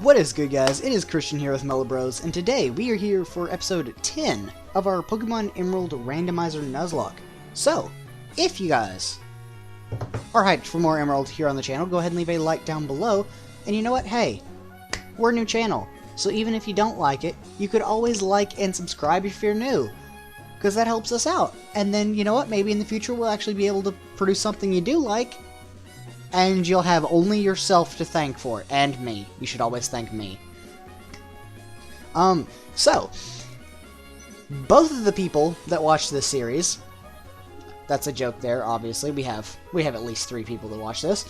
What is good, guys? It is Christian here with Mellow Bros, and today we are here for episode 10 of our Pokemon Emerald Randomizer Nuzlocke. So, if you guys are hyped for more Emerald here on the channel, go ahead and leave a like down below. And you know what? Hey, we're a new channel, so even if you don't like it, you could always like and subscribe if you're new, because that helps us out. And then, you know what? Maybe in the future we'll actually be able to produce something you do like, and you'll have only yourself to thank for it, and me. You should always thank me. So, both of the people that watch this series, that's a joke there, obviously, we have at least 3 people that watch this,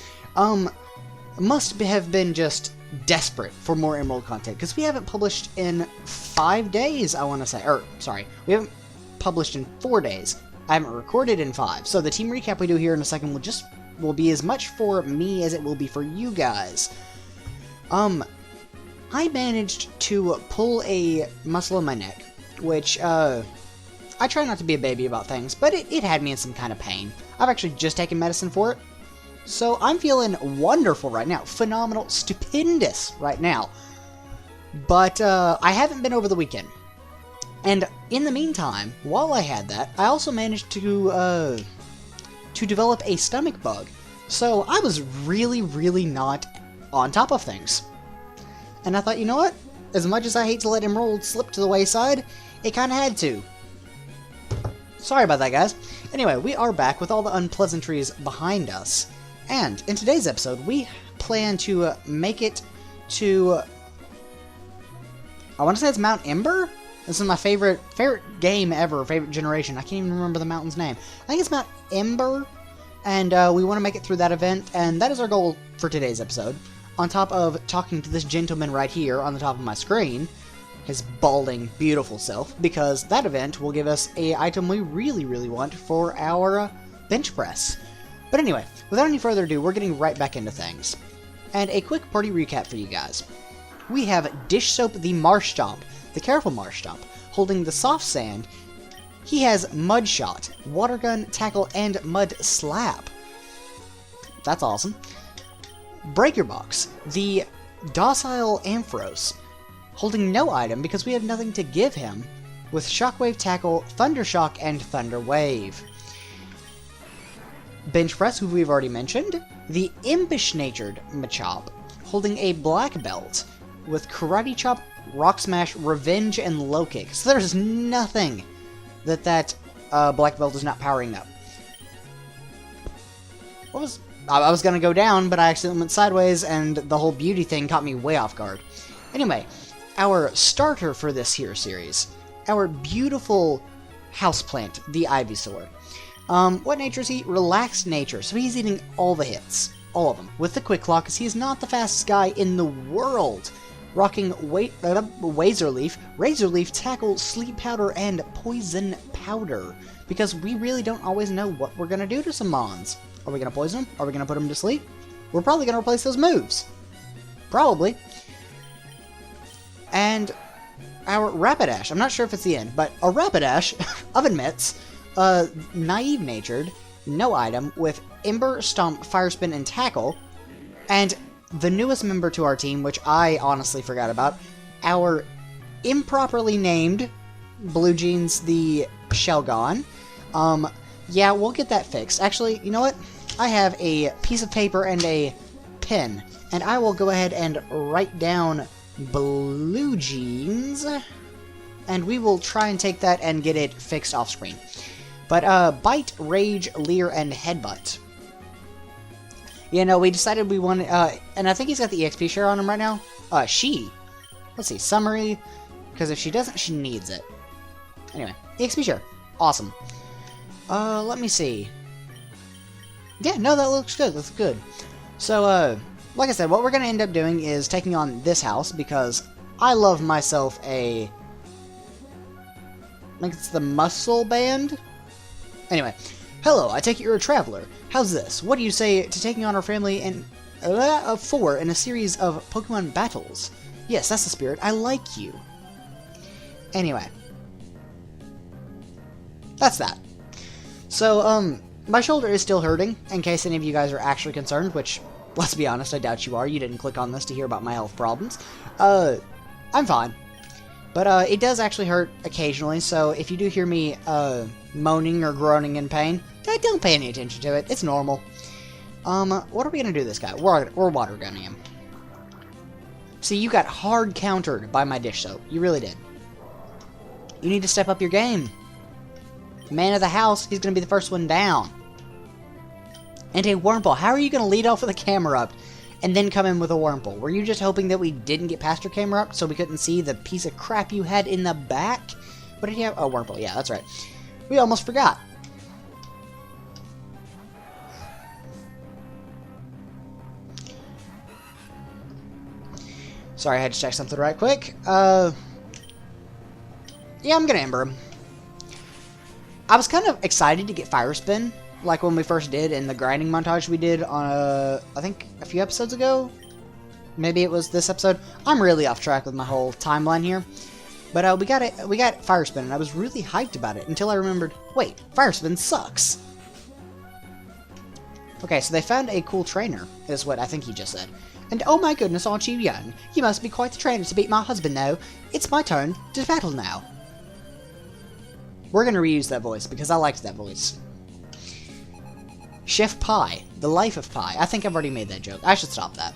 must have been just desperate for more Emerald content, because we haven't published in 5 days, I want to say, or, sorry, we haven't published in 4 days. I haven't recorded in 5, so the team recap we do here in a second will be as much for me as it will be for you guys. I managed to pull a muscle in my neck, which, I try not to be a baby about things, but it had me in some kind of pain. I've actually just taken medicine for it, so I'm feeling wonderful right now. Phenomenal, stupendous right now. But, I haven't been over the weekend. And in the meantime, while I had that, I also managed to develop a stomach bug. So I was really not on top of things. And I thought, you know what? As much as I hate to let Emerald slip to the wayside, it kinda had to. Sorry about that, guys. Anyway, we are back with all the unpleasantries behind us. And in today's episode, we plan to make it to, I want to say it's Mount Ember? This is my favorite game ever, favorite generation. I can't even remember the mountain's name. I think it's Mount Ember, and we want to make it through that event, and that is our goal for today's episode. On top of talking to this gentleman right here on the top of my screen, his balding, beautiful self, because that event will give us an item we really want for our bench press. But anyway, without any further ado, we're getting right back into things. And a quick party recap for you guys. We have Dish Soap the Marshtomp, the Careful Marshtomp, holding the Soft Sand. He has Mud Shot, Water Gun, Tackle, and Mud Slap. That's awesome. Breaker Box, the Docile Ampharos, holding no item because we have nothing to give him, with Shockwave, Tackle, Thunder Shock, and Thunder Wave. Bench Press, who we've already mentioned, the Impish-Natured Machop, holding a Black Belt, with Karate Chop, Rock Smash, Revenge, and Low Kick. So there's nothing that Black Belt is not powering up. I was gonna go down, but I accidentally went sideways, and the whole beauty thing caught me way off guard. Anyway, our starter for this here series, our beautiful houseplant, the Ivysaur. What nature is he? Relaxed nature, so he's eating all the hits. All of them. With the Quick Claw, because he is not the fastest guy in the world. Rocking Razor Leaf, Tackle, Sleep Powder, and Poison Powder. Because we really don't always know what we're going to do to some Mons. Are we going to poison them? Are we going to put them to sleep? We're probably going to replace those moves. Probably. And our Rapidash, I'm not sure if it's the end, but a Rapidash, Oven Mitts, Naive Natured, no item, with Ember, Stomp, Fire Spin, and Tackle, and the newest member to our team, which I honestly forgot about, our improperly named Blue Jeans the Shelgon. Yeah, we'll get that fixed. Actually, you know what? I have a piece of paper and a pen, and I will go ahead and write down Blue Jeans, and we will try and take that and get it fixed off screen. But, Bite, Rage, Leer, and Headbutt. You know, we decided we wanted, and I think he's got the EXP share on him right now. Let's see, summary, because if she doesn't, she needs it. Anyway, EXP share. Awesome. Let me see. Yeah, no, that looks good, that's good. So, like I said, what we're going to end up doing is taking on this house, because I love myself I think it's the Muscle Band? Anyway, hello, I take it you're a traveler. How's this? What do you say to taking on our family of 4 in a series of Pokemon battles? Yes, that's the spirit. I like you. Anyway. That's that. So, my shoulder is still hurting, in case any of you guys are actually concerned, which Let's be honest, I doubt you are. You didn't click on this to hear about my health problems. I'm fine. But it does actually hurt occasionally, so if you do hear me moaning or groaning in pain, don't pay any attention to it. It's normal. What are we gonna do to this guy? We're water gunning him. See, you got hard countered by my dish soap. You really did. You need to step up your game. Man of the house, he's gonna be the first one down. And a Wurmple. How are you gonna lead off with a camera up and then come in with a Wurmple? Were you just hoping that we didn't get past your camera up so we couldn't see the piece of crap you had in the back? What did he have? Oh, Wurmple. Yeah, that's right. We almost forgot. Sorry, I had to check something right quick. Yeah, I'm gonna Ember him. I was kind of excited to get Fire Spin, like when we first did in the grinding montage we did on, I think a few episodes ago? Maybe it was this episode? I'm really off track with my whole timeline here. But we got Fire Spin, and I was really hyped about it until I remembered, wait, Fire Spin sucks. Okay, so they found a cool trainer, is what I think he just said. And oh my goodness, aren't you young? You must be quite the trainer to beat my husband, though. It's my turn to battle now. We're gonna reuse that voice, because I liked that voice. Chef Pie. The life of Pie. I think I've already made that joke. I should stop that.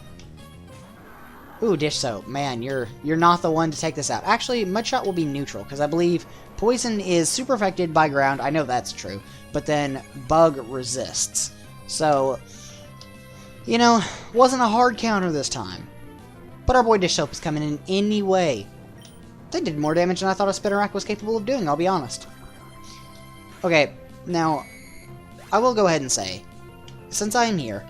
Ooh, dish soap. Man, you're not the one to take this out. Actually, Mudshot will be neutral, because I believe poison is super affected by ground. I know that's true. But then bug resists. So, you know, wasn't a hard counter this time. But our boy dish soap is coming in anyway. They did more damage than I thought a Spinarak was capable of doing, I'll be honest. Okay, now, I will go ahead and say, since I am here,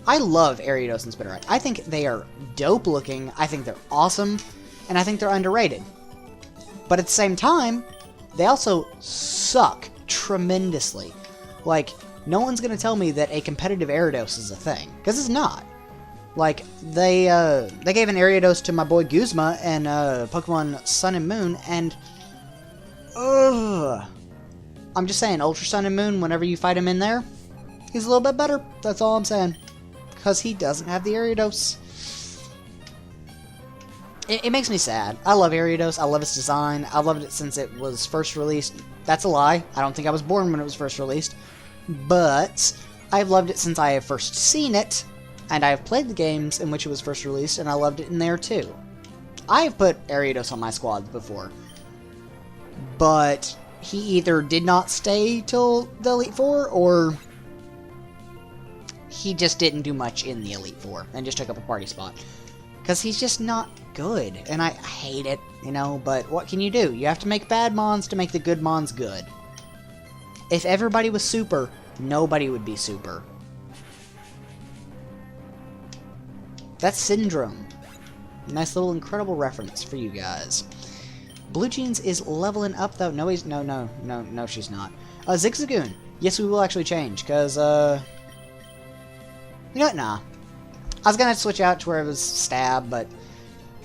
I love Ariados and Spinarak. I think they are dope looking, I think they're awesome, and I think they're underrated. But at the same time, they also suck tremendously. Like, no one's gonna tell me that a competitive Ariados is a thing, because it's not. Like, they gave an Ariados to my boy Guzma and Pokemon Sun and Moon, and ugh. I'm just saying, Ultra Sun and Moon, whenever you fight him in there, he's a little bit better. That's all I'm saying. Because he doesn't have the Ariados. It makes me sad. I love Ariados. I love its design. I loved it since it was first released. That's a lie. I don't think I was born when it was first released. But I've loved it since I have first seen it. And I have played the games in which it was first released, and I loved it in there too. I have put Ariados on my squad before. But he either did not stay till the Elite Four, or he just didn't do much in the Elite Four and just took up a party spot. Because he's just not good, and I hate it, you know, but what can you do? You have to make bad mons to make the good mons good. If everybody was super, nobody would be super. That's Syndrome. Nice little incredible reference for you guys. Blue Jeans is leveling up, though. No, he's... No, she's not. Zigzagoon. Yes, we will actually change, because, you know what? Nah. I was gonna switch out to where it was Stab, but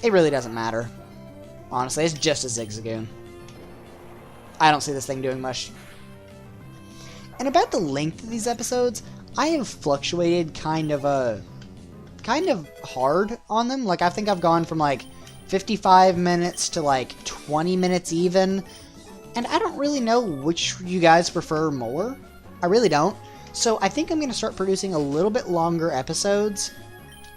it really doesn't matter. Honestly, it's just a Zigzagoon. I don't see this thing doing much. And about the length of these episodes, I have fluctuated kind of hard on them. Like, I think I've gone from, like, 55 minutes to like 20 minutes even, and I don't really know which you guys prefer more. I really don't. So I think I'm going to start producing a little bit longer episodes,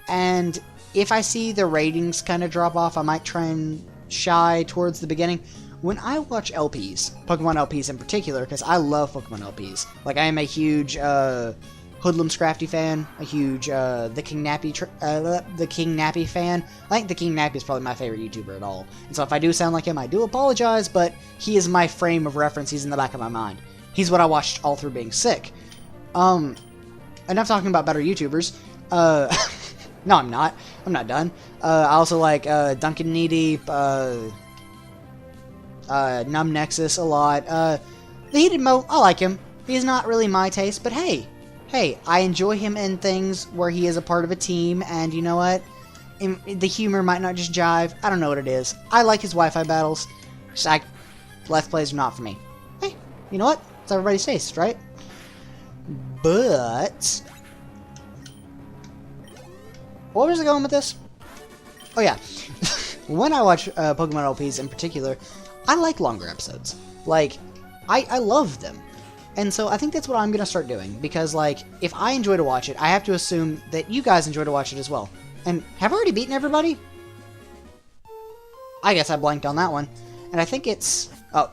and if I see the ratings kind of drop off, I might try and shy towards the beginning. When I watch LPs, Pokemon LPs in particular, because I love Pokemon LPs, like I am a huge Hoodlum Scrafty fan, a huge the King Nappy fan. I think the King Nappy is probably my favorite YouTuber at all. And so if I do sound like him, I do apologize, but he is my frame of reference. He's in the back of my mind. He's what I watched all through being sick. Enough talking about better YouTubers. No, I'm not. I'm not done. I also like Duncan Kneedeep, Numb Nexus a lot. The Heated Mo, I like him. He's not really my taste, but hey, I enjoy him in things where he is a part of a team, and you know what? The humor might not just jive. I don't know what it is. I like his Wi-Fi battles. Just Let's Plays are not for me. Hey, you know what? It's everybody's taste, right? But what was I going with this? Oh yeah, when I watch Pokemon LPs in particular, I like longer episodes. Like, I love them. And so I think that's what I'm going to start doing, because, like, if I enjoy to watch it, I have to assume that you guys enjoy to watch it as well. And have I already beaten everybody? I guess I blanked on that one. And I think it's... Oh.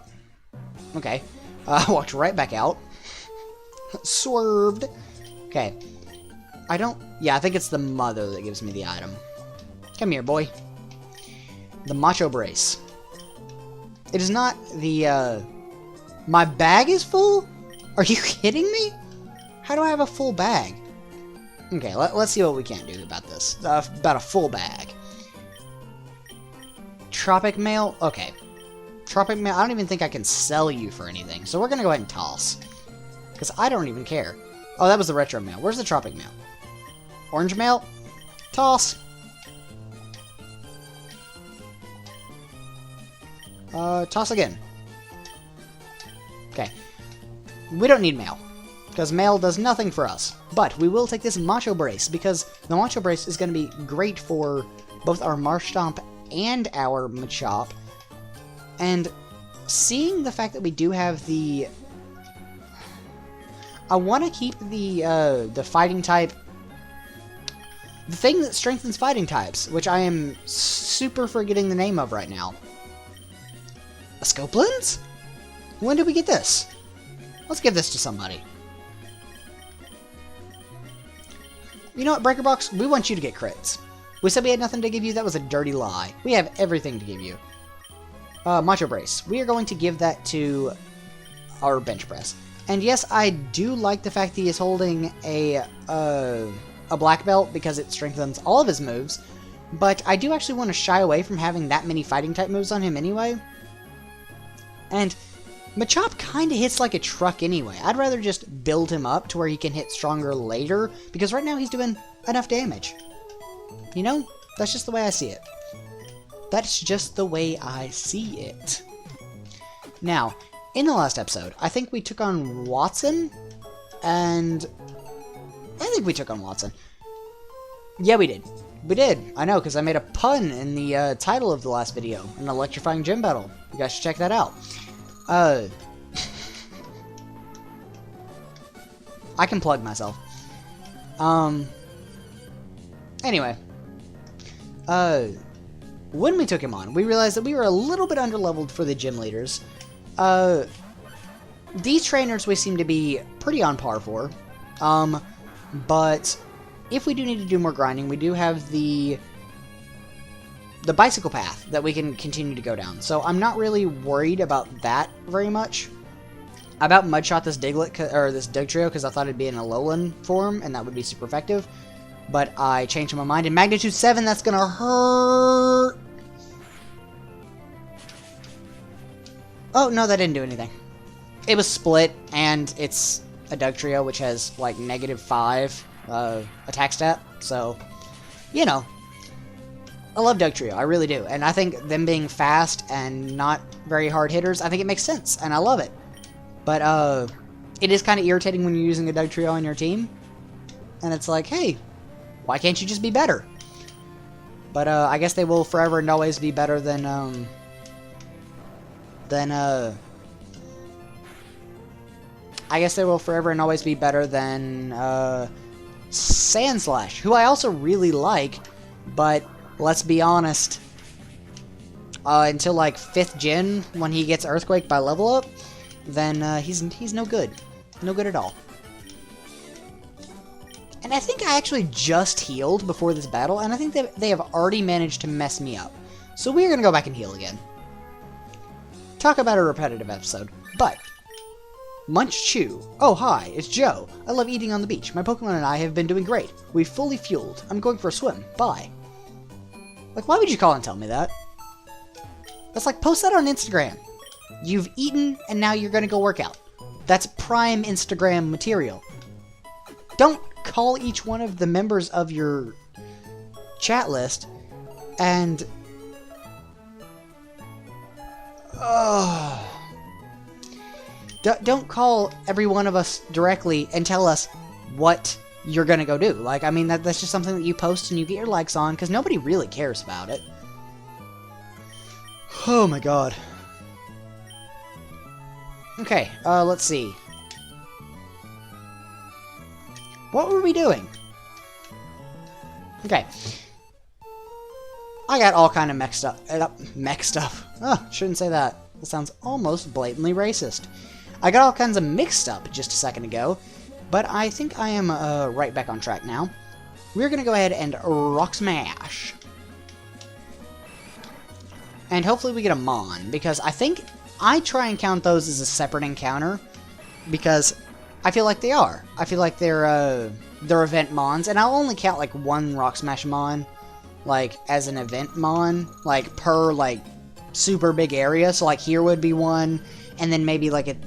Okay. I walked right back out. Swerved. Okay. I don't... Yeah, I think it's the mother that gives me the item. Come here, boy. The Macho Brace. It is not the, My bag is full? Are you kidding me? How do I have a full bag? Okay, let's see what we can do about this. About a full bag. Tropic Mail? Okay. Tropic Mail, I don't even think I can sell you for anything. So we're going to go ahead and toss. Because I don't even care. Oh, that was the Retro Mail. Where's the Tropic Mail? Orange Mail? Toss. Toss again. Okay. We don't need mail, because mail does nothing for us. But we will take this Macho Brace, because the Macho Brace is going to be great for both our Marshtomp and our Machop. And seeing the fact that we do have the... I want to keep the fighting type... The thing that strengthens fighting types, which I am super forgetting the name of right now. A Scope Lens? When did we get this? Let's give this to somebody. You know what, Breaker Box? We want you to get crits. We said we had nothing to give you. That was a dirty lie. We have everything to give you. Macho Brace. We are going to give that to our bench press. And yes, I do like the fact that he is holding a black belt, because it strengthens all of his moves. But I do actually want to shy away from having that many fighting type moves on him anyway. And Machop kind of hits like a truck anyway. I'd rather just build him up to where he can hit stronger later, because right now he's doing enough damage. You know? That's just the way I see it. That's just the way I see it. Now, in the last episode, I think we took on Watson, and... I think we took on Watson. Yeah, we did. We did. I know, because I made a pun in the title of the last video, an electrifying gym battle. You guys should check that out. I can plug myself. Anyway. When we took him on, we realized that we were a little bit underleveled for the gym leaders. These trainers we seem to be pretty on par for. But if we do need to do more grinding, we do have the bicycle path that we can continue to go down. So I'm not really worried about that very much. I about mudshot this Diglett, or this Dugtrio, because I thought it'd be in a Alolan form, and that would be super effective. But I changed my mind. In Magnitude 7, that's gonna hurt! Oh, no, that didn't do anything. It was split, and it's a Dugtrio, which has, like, -5 attack stat. So, you know. I love Dugtrio, I really do. And I think them being fast and not very hard hitters, I think it makes sense, and I love it. But, it is kind of irritating when you're using a Dugtrio on your team. And it's like, hey, why can't you just be better? But, I guess they will forever and always be better than, I guess they will forever and always be better than, Sandslash, who I also really like, but let's be honest, until like 5th gen, when he gets Earthquake by level up, then he's no good. No good at all. And I think I actually just healed before this battle, and I think that they have already managed to mess me up. So we're going to go back and heal again. Talk about a repetitive episode, but... Munch Chew. Oh, hi, it's Joe. I love eating on the beach. My Pokemon and I have been doing great. We've fully fueled. I'm going for a swim. Bye. Like, why would you call and tell me that? That's like, post that on Instagram. You've eaten, and now you're gonna go work out. That's prime Instagram material. Don't call each one of the members of your chat list and... Don't call every one of us directly and tell us what you're gonna go do. Like, I mean, that's just something that you post and you get your likes on, because nobody really cares about it. Oh my god. Okay, let's see. What were we doing? Okay. I got all kind of mech stuff. Oh, shouldn't say that. That sounds almost blatantly racist. I got all kinds of mixed up just a second ago, but I think I am right back on track now. We're going to go ahead and rock smash. And hopefully we get a Mon, because I think I try and count those as a separate encounter, because I feel like they are. I feel like they're event Mons, and I'll only count like one rock smash Mon, like as an event Mon, like per like super big area. So like here would be one, and then maybe like at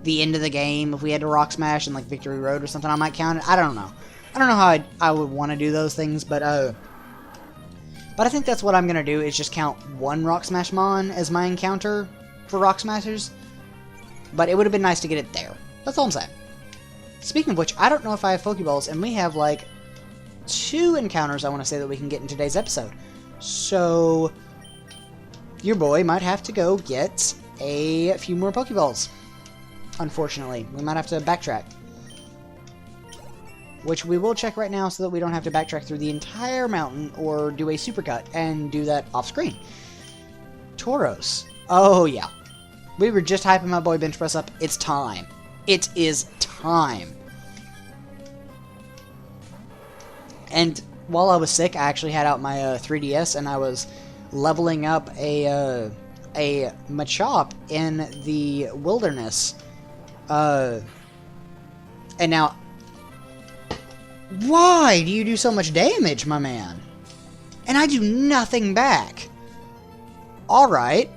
the end of the game, if we had to rock smash in like Victory Road or something, I might count it. I don't know. I don't know how I would want to do those things, but I think that's what I'm gonna do, is just count one rock smash Mon as my encounter for rock smashers. But it would have been nice to get it there. That's all I'm saying. Speaking of which, I don't know if I have Pokeballs, and we have like 2 encounters I want to say that we can get in today's episode. So your boy might have to go get a few more Pokeballs. Unfortunately, we might have to backtrack. Which we will check right now so that we don't have to backtrack through the entire mountain or do a supercut and do that off screen. Tauros. Oh yeah. We were just hyping my boy bench press up. It's time. It is time. And while I was sick, I actually had out my 3DS and I was leveling up a Machop in the wilderness. And now, why do you do so much damage, my man? And I do nothing back. Alright.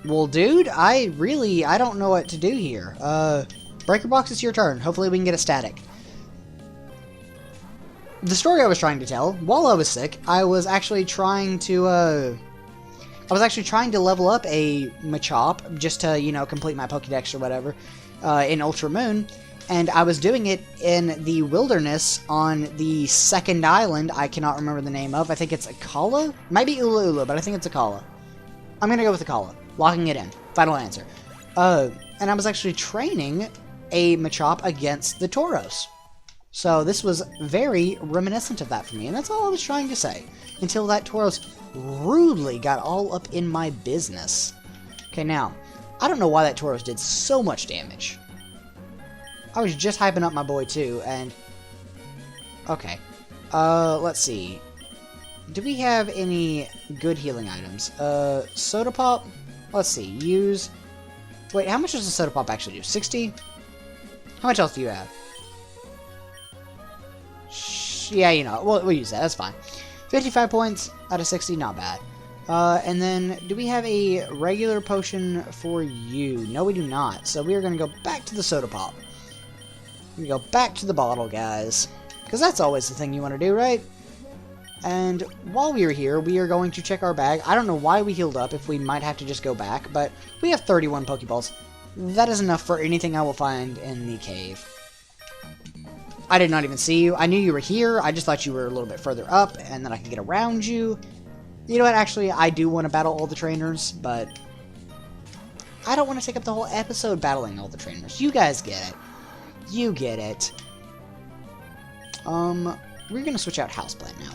Well, dude, I don't know what to do here. Breaker Box, it's your turn. Hopefully we can get a static. The story I was trying to tell, while I was sick, I was actually trying to level up a Machop, just to, you know, complete my Pokédex or whatever, in Ultra Moon, and I was doing it in the wilderness on the second island I cannot remember the name of. I think it's Akala? Might be Ula Ula, but I think it's Akala. I'm gonna go with Akala. Locking it in. Final answer. And I was actually training a Machop against the Tauros. So this was very reminiscent of that for me, and that's all I was trying to say. Until that Tauros rudely got all up in my business. Okay, now, I don't know why that Tauros did so much damage. I was just hyping up my boy too, and... Okay. Let's see. Do we have any good healing items? Soda Pop? Let's see. Use... Wait, how much does the Soda Pop actually do? 60? How much else do you have? Yeah, you know, we'll use that. That's fine. 55 points out of 60, not bad. And then, do we have a regular potion for you? No, we do not. So we are going to go back to the Soda Pop. We go back to the bottle, guys. Because that's always the thing you want to do, right? And while we are here, we are going to check our bag. I don't know why we healed up, if we might have to just go back, but we have 31 Pokeballs. That is enough for anything I will find in the cave. I did not even see you. I knew you were here. I just thought you were a little bit further up, and then I could get around you. You know what? Actually, I do want to battle all the trainers, but I don't want to take up the whole episode battling all the trainers. You guys get it. You get it. We're going to switch out Houseplant now.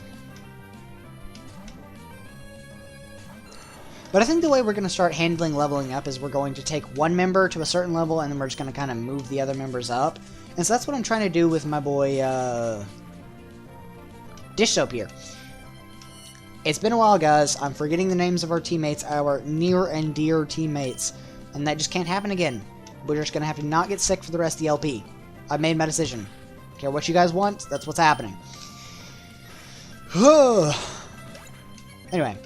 But I think the way we're going to start handling leveling up is we're going to take one member to a certain level, and then we're just going to kind of move the other members up. And so that's what I'm trying to do with my boy, Dish Soap here. It's been a while, guys. I'm forgetting the names of our teammates, our near and dear teammates. And that just can't happen again. We're just going to have to not get sick for the rest of the LP. I've made my decision. Care what you guys want, that's what's happening. Anyway,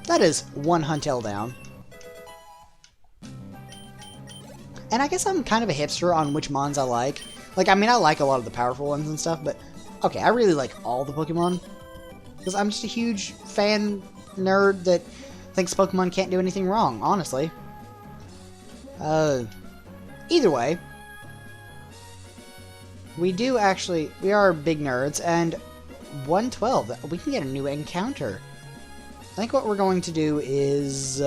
that is one Huntail down. And I guess I'm kind of a hipster on which Mons I like. Like, I mean, I like a lot of the powerful ones and stuff, but... Okay, I really like all the Pokemon. Because I'm just a huge fan nerd that thinks Pokemon can't do anything wrong, honestly. Either way, We do actually, we are big nerds, and 112, we can get a new encounter. I think what we're going to do is, we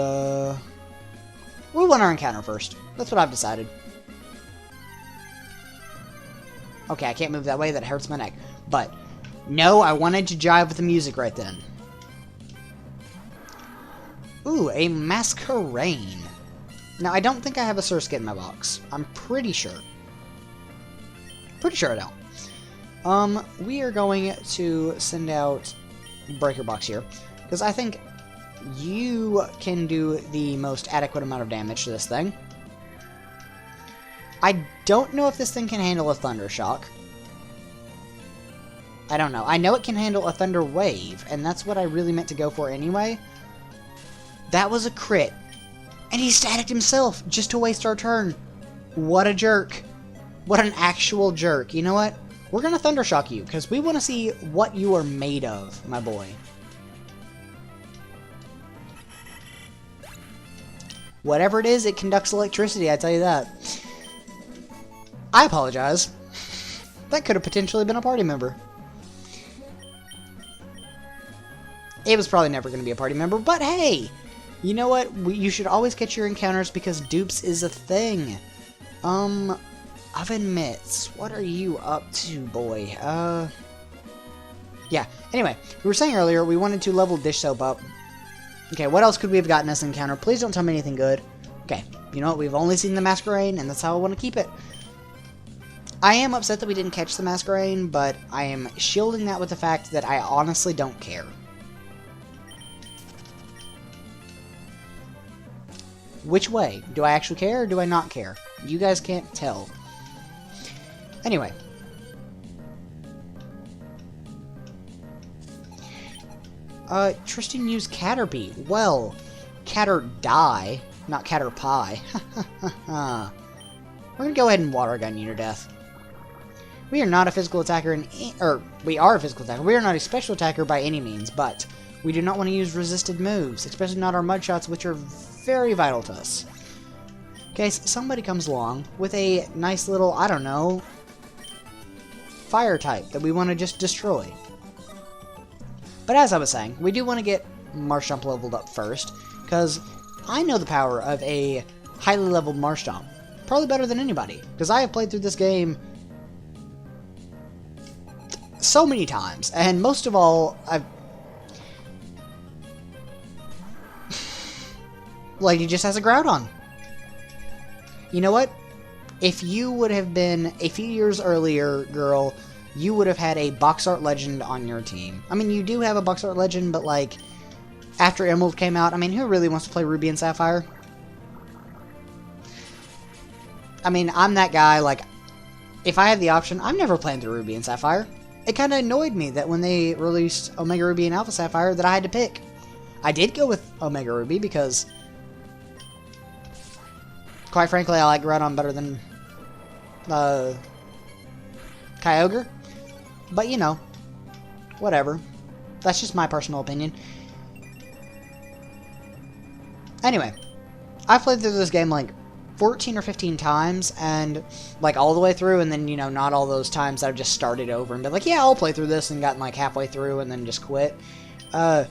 want our encounter first. That's what I've decided. Okay, I can't move that way, that hurts my neck. But, no, I wanted to jive with the music right then. Ooh, a Masquerain. Now, I don't think I have a Surskit in my box. I'm pretty sure. Pretty sure I don't. We are going to send out Breaker Box here, because I think you can do the most adequate amount of damage to this thing. I don't know if this thing can handle a Thunder Shock. I don't know. I know it can handle a Thunder Wave, and that's what I really meant to go for anyway. That was a crit. And he staticked himself just to waste our turn. What a jerk. What an actual jerk. You know what? We're going to Thunder Shock you, because we want to see what you are made of, my boy. Whatever it is, it conducts electricity, I tell you that. I apologize. That could have potentially been a party member. It was probably never going to be a party member, but hey! You know what? You should always catch your encounters because dupes is a thing. Oven Mitts, what are you up to, boy? Yeah, anyway, we were saying earlier we wanted to level Dish Soap up. Okay, what else could we have gotten us an encounter? Please don't tell me anything good. Okay, you know what? We've only seen the Masquerain, and that's how I want to keep it. I am upset that we didn't catch the Masquerain, but I am shielding that with the fact that I honestly don't care. Which way? Do I actually care or do I not care? You guys can't tell. Anyway. Tristan used Caterpie. Well, Catter-die, not Caterpie. We're gonna go ahead and Water Gun you to death. We are not a physical attacker, we are a physical attacker. We are not a special attacker by any means, but we do not want to use resisted moves, especially not our mud shots, which are very vital to us. Okay, so somebody comes along with a nice little, I don't know, fire type that we want to just destroy. But as I was saying, we do want to get Marshtomp leveled up first, because I know the power of a highly leveled Marshtomp. Probably better than anybody, because I have played through this game so many times, and most of all, like, he just has a Groudon. You know what? If you would have been a few years earlier, girl, you would have had a Box Art Legend on your team. I mean, you do have a Box Art Legend, but, like, after Emerald came out, I mean, who really wants to play Ruby and Sapphire? I mean, I'm that guy, like, if I had the option, I'm never playing through Ruby and Sapphire. It kind of annoyed me that when they released Omega Ruby and Alpha Sapphire that I had to pick. I did go with Omega Ruby because, quite frankly, I like Groudon better than Kyogre. But, you know, whatever. That's just my personal opinion. Anyway, I've played through this game like 14 or 15 times, and like all the way through, and then, you know, not all those times that I've just started over and been like, yeah, I'll play through this, and gotten like halfway through and then just quit. I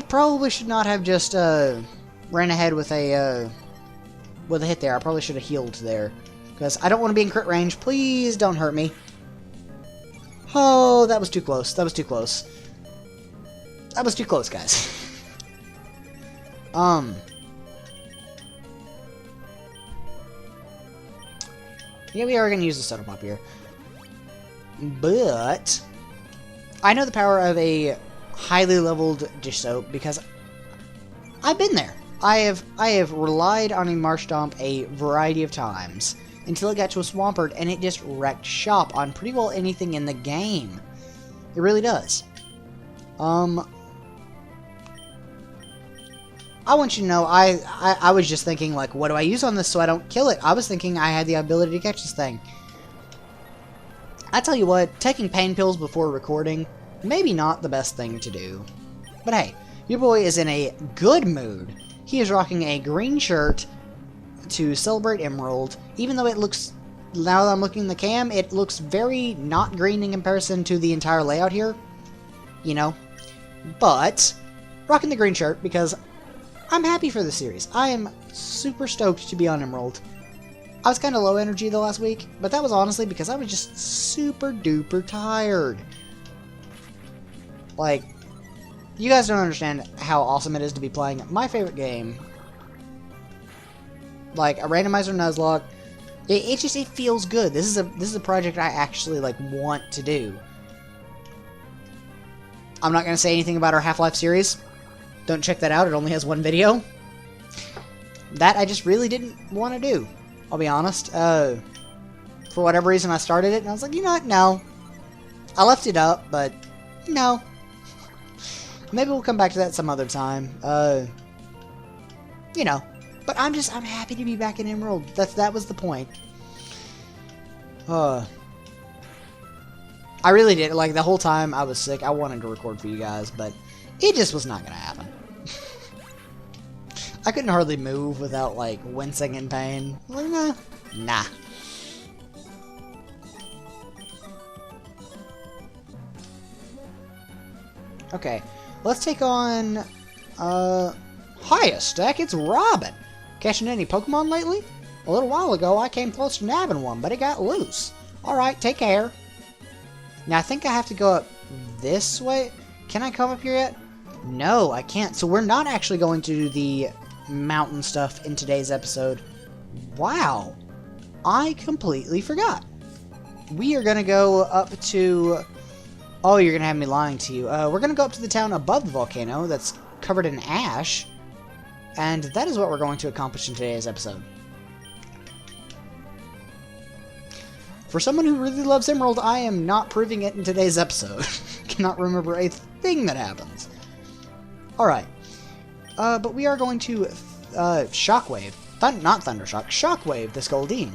probably should not have just ran ahead with a hit there. I probably should have healed there, because I don't want to be in crit range. Please don't hurt me. Oh, that was too close. That was too close. That was too close, guys. Yeah, we are going to use the Soda Pop here. But I know the power of a highly leveled Dish Soap because I've been there. I have relied on a Marshtomp a variety of times until it got to a Swampert, and it just wrecked shop on pretty well anything in the game. It really does. I want you to know, I was just thinking, like, what do I use on this so I don't kill it? I was thinking I had the ability to catch this thing. I tell you what, taking pain pills before recording, maybe not the best thing to do. But hey, your boy is in a good mood. He is rocking a green shirt to celebrate Emerald, even though it looks now that I'm looking at the cam, it looks very not green in comparison to the entire layout here. You know? But, rocking the green shirt because I'm happy for the series. I am super stoked to be on Emerald. I was kind of low energy the last week, but that was honestly because I was just super duper tired. Like, you guys don't understand how awesome it is to be playing my favorite game. Like, a Randomizer Nuzlocke. It just, it feels good. This is a project I actually, like, want to do. I'm not going to say anything about our Half-Life series. Don't check that out. It only has one video. That I just really didn't want to do. I'll be honest. For whatever reason, I started it, and I was like, you know what? No. I left it up, but no. Maybe we'll come back to that some other time. You know. But I'm happy to be back in Emerald. That was the point. I really did. Like, the whole time I was sick, I wanted to record for you guys, but it just was not going to happen. I couldn't hardly move without, like, wincing in pain. Like, nah. Okay, let's take on, highest deck, it's Robin. Catching any Pokemon lately? A little while ago, I came close to nabbing one, but it got loose. Alright, take care. Now, I think I have to go up this way. Can I come up here yet? No, I can't. So we're not actually going to do the mountain stuff in today's episode. Wow. I completely forgot. We are going to go up to... Oh, you're going to have me lying to you. We're going to go up to the town above the volcano that's covered in ash. And that is what we're going to accomplish in today's episode. For someone who really loves Emerald, I am not proving it in today's episode. Cannot remember a thing that happens. Alright. But we are going to Shockwave. Not Thundershock. Shockwave this Goldeen.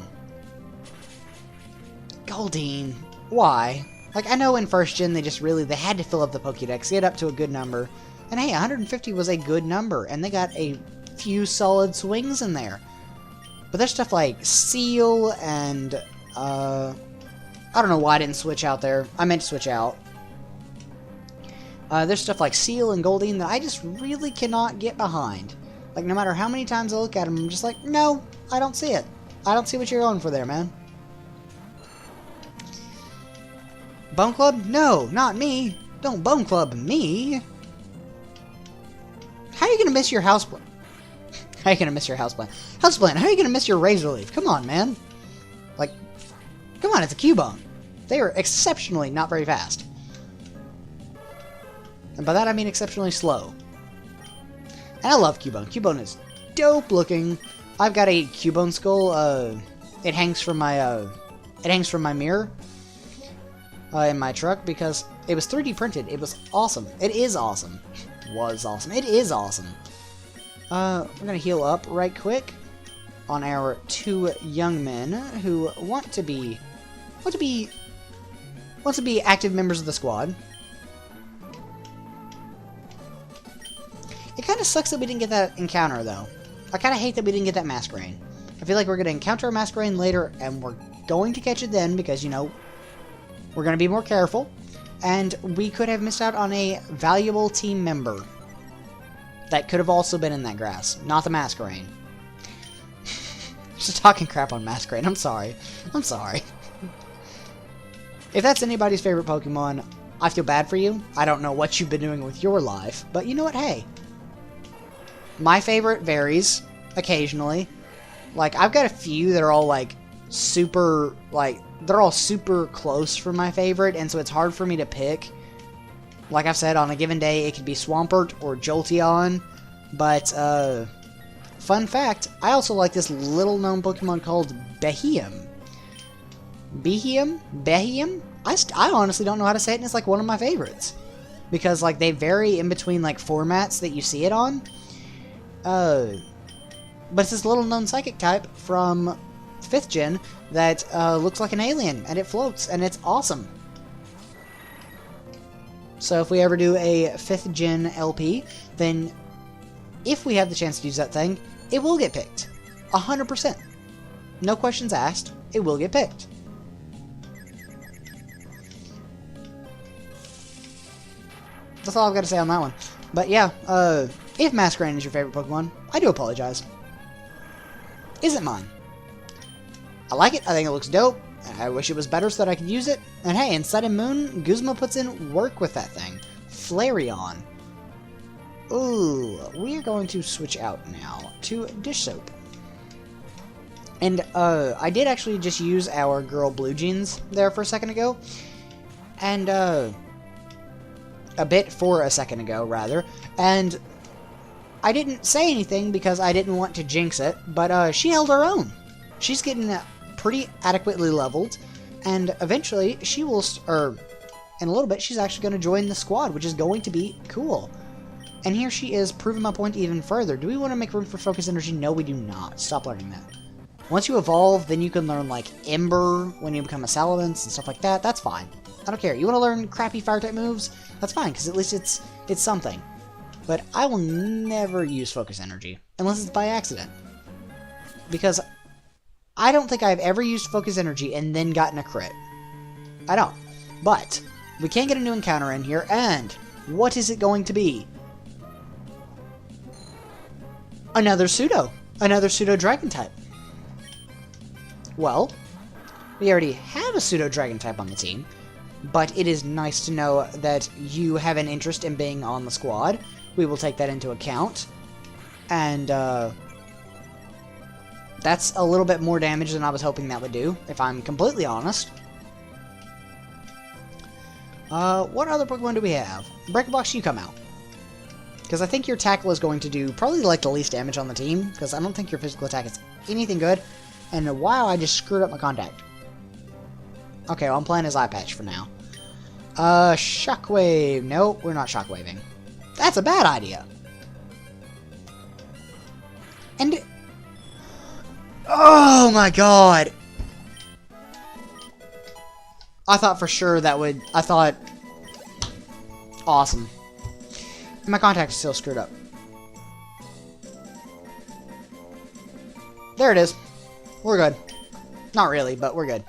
Goldeen. Why? Like, I know in first gen they had to fill up the Pokédex, get up to a good number. And hey, 150 was a good number, and they got a few solid swings in there. But there's stuff like Seal and, I don't know why I didn't switch out there. I meant to switch out. There's stuff like Seal and Goldeen that I just really cannot get behind. Like, no matter how many times I look at them, I'm just like, no, I don't see it. I don't see what you're going for there, man. Bone Club? No, not me. Don't Bone Club me. How are you going to miss your Houseplant? How are you going to miss your Houseplant? Houseplant, how are you going to miss your Razor Leaf? Come on, man. Like, come on, it's a Cubone. They are exceptionally not very fast. And by that I mean exceptionally slow. And I love Cubone. Cubone is dope looking. I've got a Cubone skull. It hangs from my mirror in my truck because it was 3D printed. It was awesome. It is awesome. Was awesome. It is awesome. We're gonna heal up right quick on our two young men who want to be active members of the squad. It kind of sucks that we didn't get that encounter, though. I kind of hate that we didn't get that Masquerain. I feel like we're going to encounter a Masquerain later, and we're going to catch it then, because, you know, we're going to be more careful, and we could have missed out on a valuable team member that could have also been in that grass, not the Masquerain. Just talking crap on Masquerain, I'm sorry. I'm sorry. If that's anybody's favorite Pokemon, I feel bad for you. I don't know what you've been doing with your life, but you know what, hey. My favorite varies occasionally. Like, I've got a few that are all, like, super, like, they're all super close for my favorite, and so it's hard for me to pick. Like I've said, on a given day, it could be Swampert or Jolteon, but, fun fact, I also like this little-known Pokemon called Behiam. Behiam? I honestly don't know how to say it, and it's, like, one of my favorites. Because, like, they vary in between, like, formats that you see it on. But it's this little-known psychic type from 5th gen that looks like an alien, and it floats, and it's awesome. So if we ever do a 5th gen LP, then if we have the chance to use that thing, it will get picked. 100%. No questions asked. it will get picked. That's all I've got to say on that one. But yeah, if Masquerain is your favorite Pokemon, I do apologize. Isn't mine. I like it, I think it looks dope. I wish it was better so that I could use it. And hey, in Sun and Moon, Guzma puts in work with that thing. Flareon. Ooh, we are going to switch out now to Dish Soap. And I did actually just use our girl Blue Jeans there for a second ago. And a second ago, rather. And I didn't say anything because I didn't want to jinx it, but she held her own. She's getting pretty adequately leveled, and eventually she will, in a little bit, she's actually going to join the squad, which is going to be cool. And here she is, proving my point even further. Do we want to make room for Focus Energy? No, we do not. Stop learning that. Once you evolve, then you can learn, like, Ember when you become a Salamence and stuff like that. That's fine. I don't care. You want to learn crappy Fire-type moves? That's fine, because at least it's something. But I will never use Focus Energy, unless it's by accident. Because I don't think I've ever used Focus Energy and then gotten a crit. I don't. But we can get a new encounter in here, and what is it going to be? Another Pseudo. Another Pseudo Dragon type. Well, we already have a Pseudo Dragon type on the team, but it is nice to know that you have an interest in being on the squad. We will take that into account. And, that's a little bit more damage than I was hoping that would do, if I'm completely honest. What other Pokemon do we have? Breaker Box, you come out. Because I think your tackle is going to do probably like the least damage on the team, because I don't think your physical attack is anything good. And wow, I just screwed up my contact. Okay, well, I'm playing as Eye Patch for now. Shockwave. Nope, we're not Shockwaving. That's a bad idea. And oh my god! I thought for sure that would... I thought... Awesome. My contact is still screwed up. There it is. We're good. Not really, but we're good.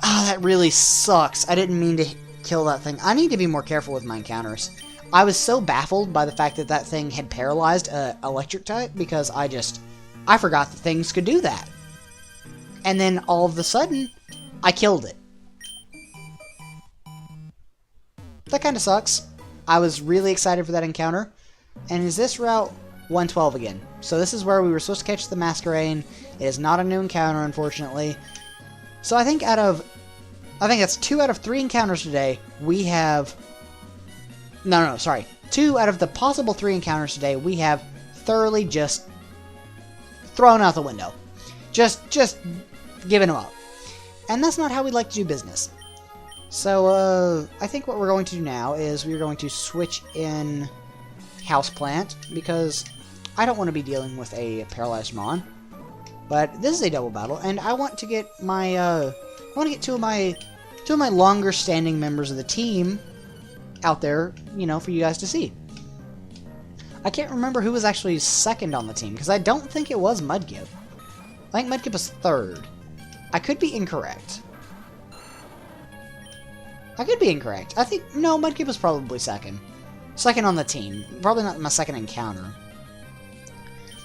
Ah, that really sucks. I didn't mean to kill that thing. I need to be more careful with my encounters. I was so baffled by the fact that that thing had paralyzed electric type because I forgot that things could do that. And then all of a sudden, I killed it. That kind of sucks. I was really excited for that encounter. And is this route 112 again? So this is where we were supposed to catch the Masquerain. It is not a new encounter, unfortunately. So I think that's 2 out of 3 encounters today. We have... No, sorry. 2 out of the possible 3 encounters today, we have thoroughly just thrown out the window. Just giving them up. And that's not how we like to do business. So, I think what we're going to do now is we're going to switch in Houseplant, because I don't want to be dealing with a paralyzed Mon. But this is a double battle, and I want to get my, two of my longer standing members of the team out there, you know, for you guys to see. I can't remember who was actually second on the team, because I don't think it was Mudkip. I think Mudkip was third. I could be incorrect. I think, no, Mudkip was probably second. Second on the team. Probably not my second encounter.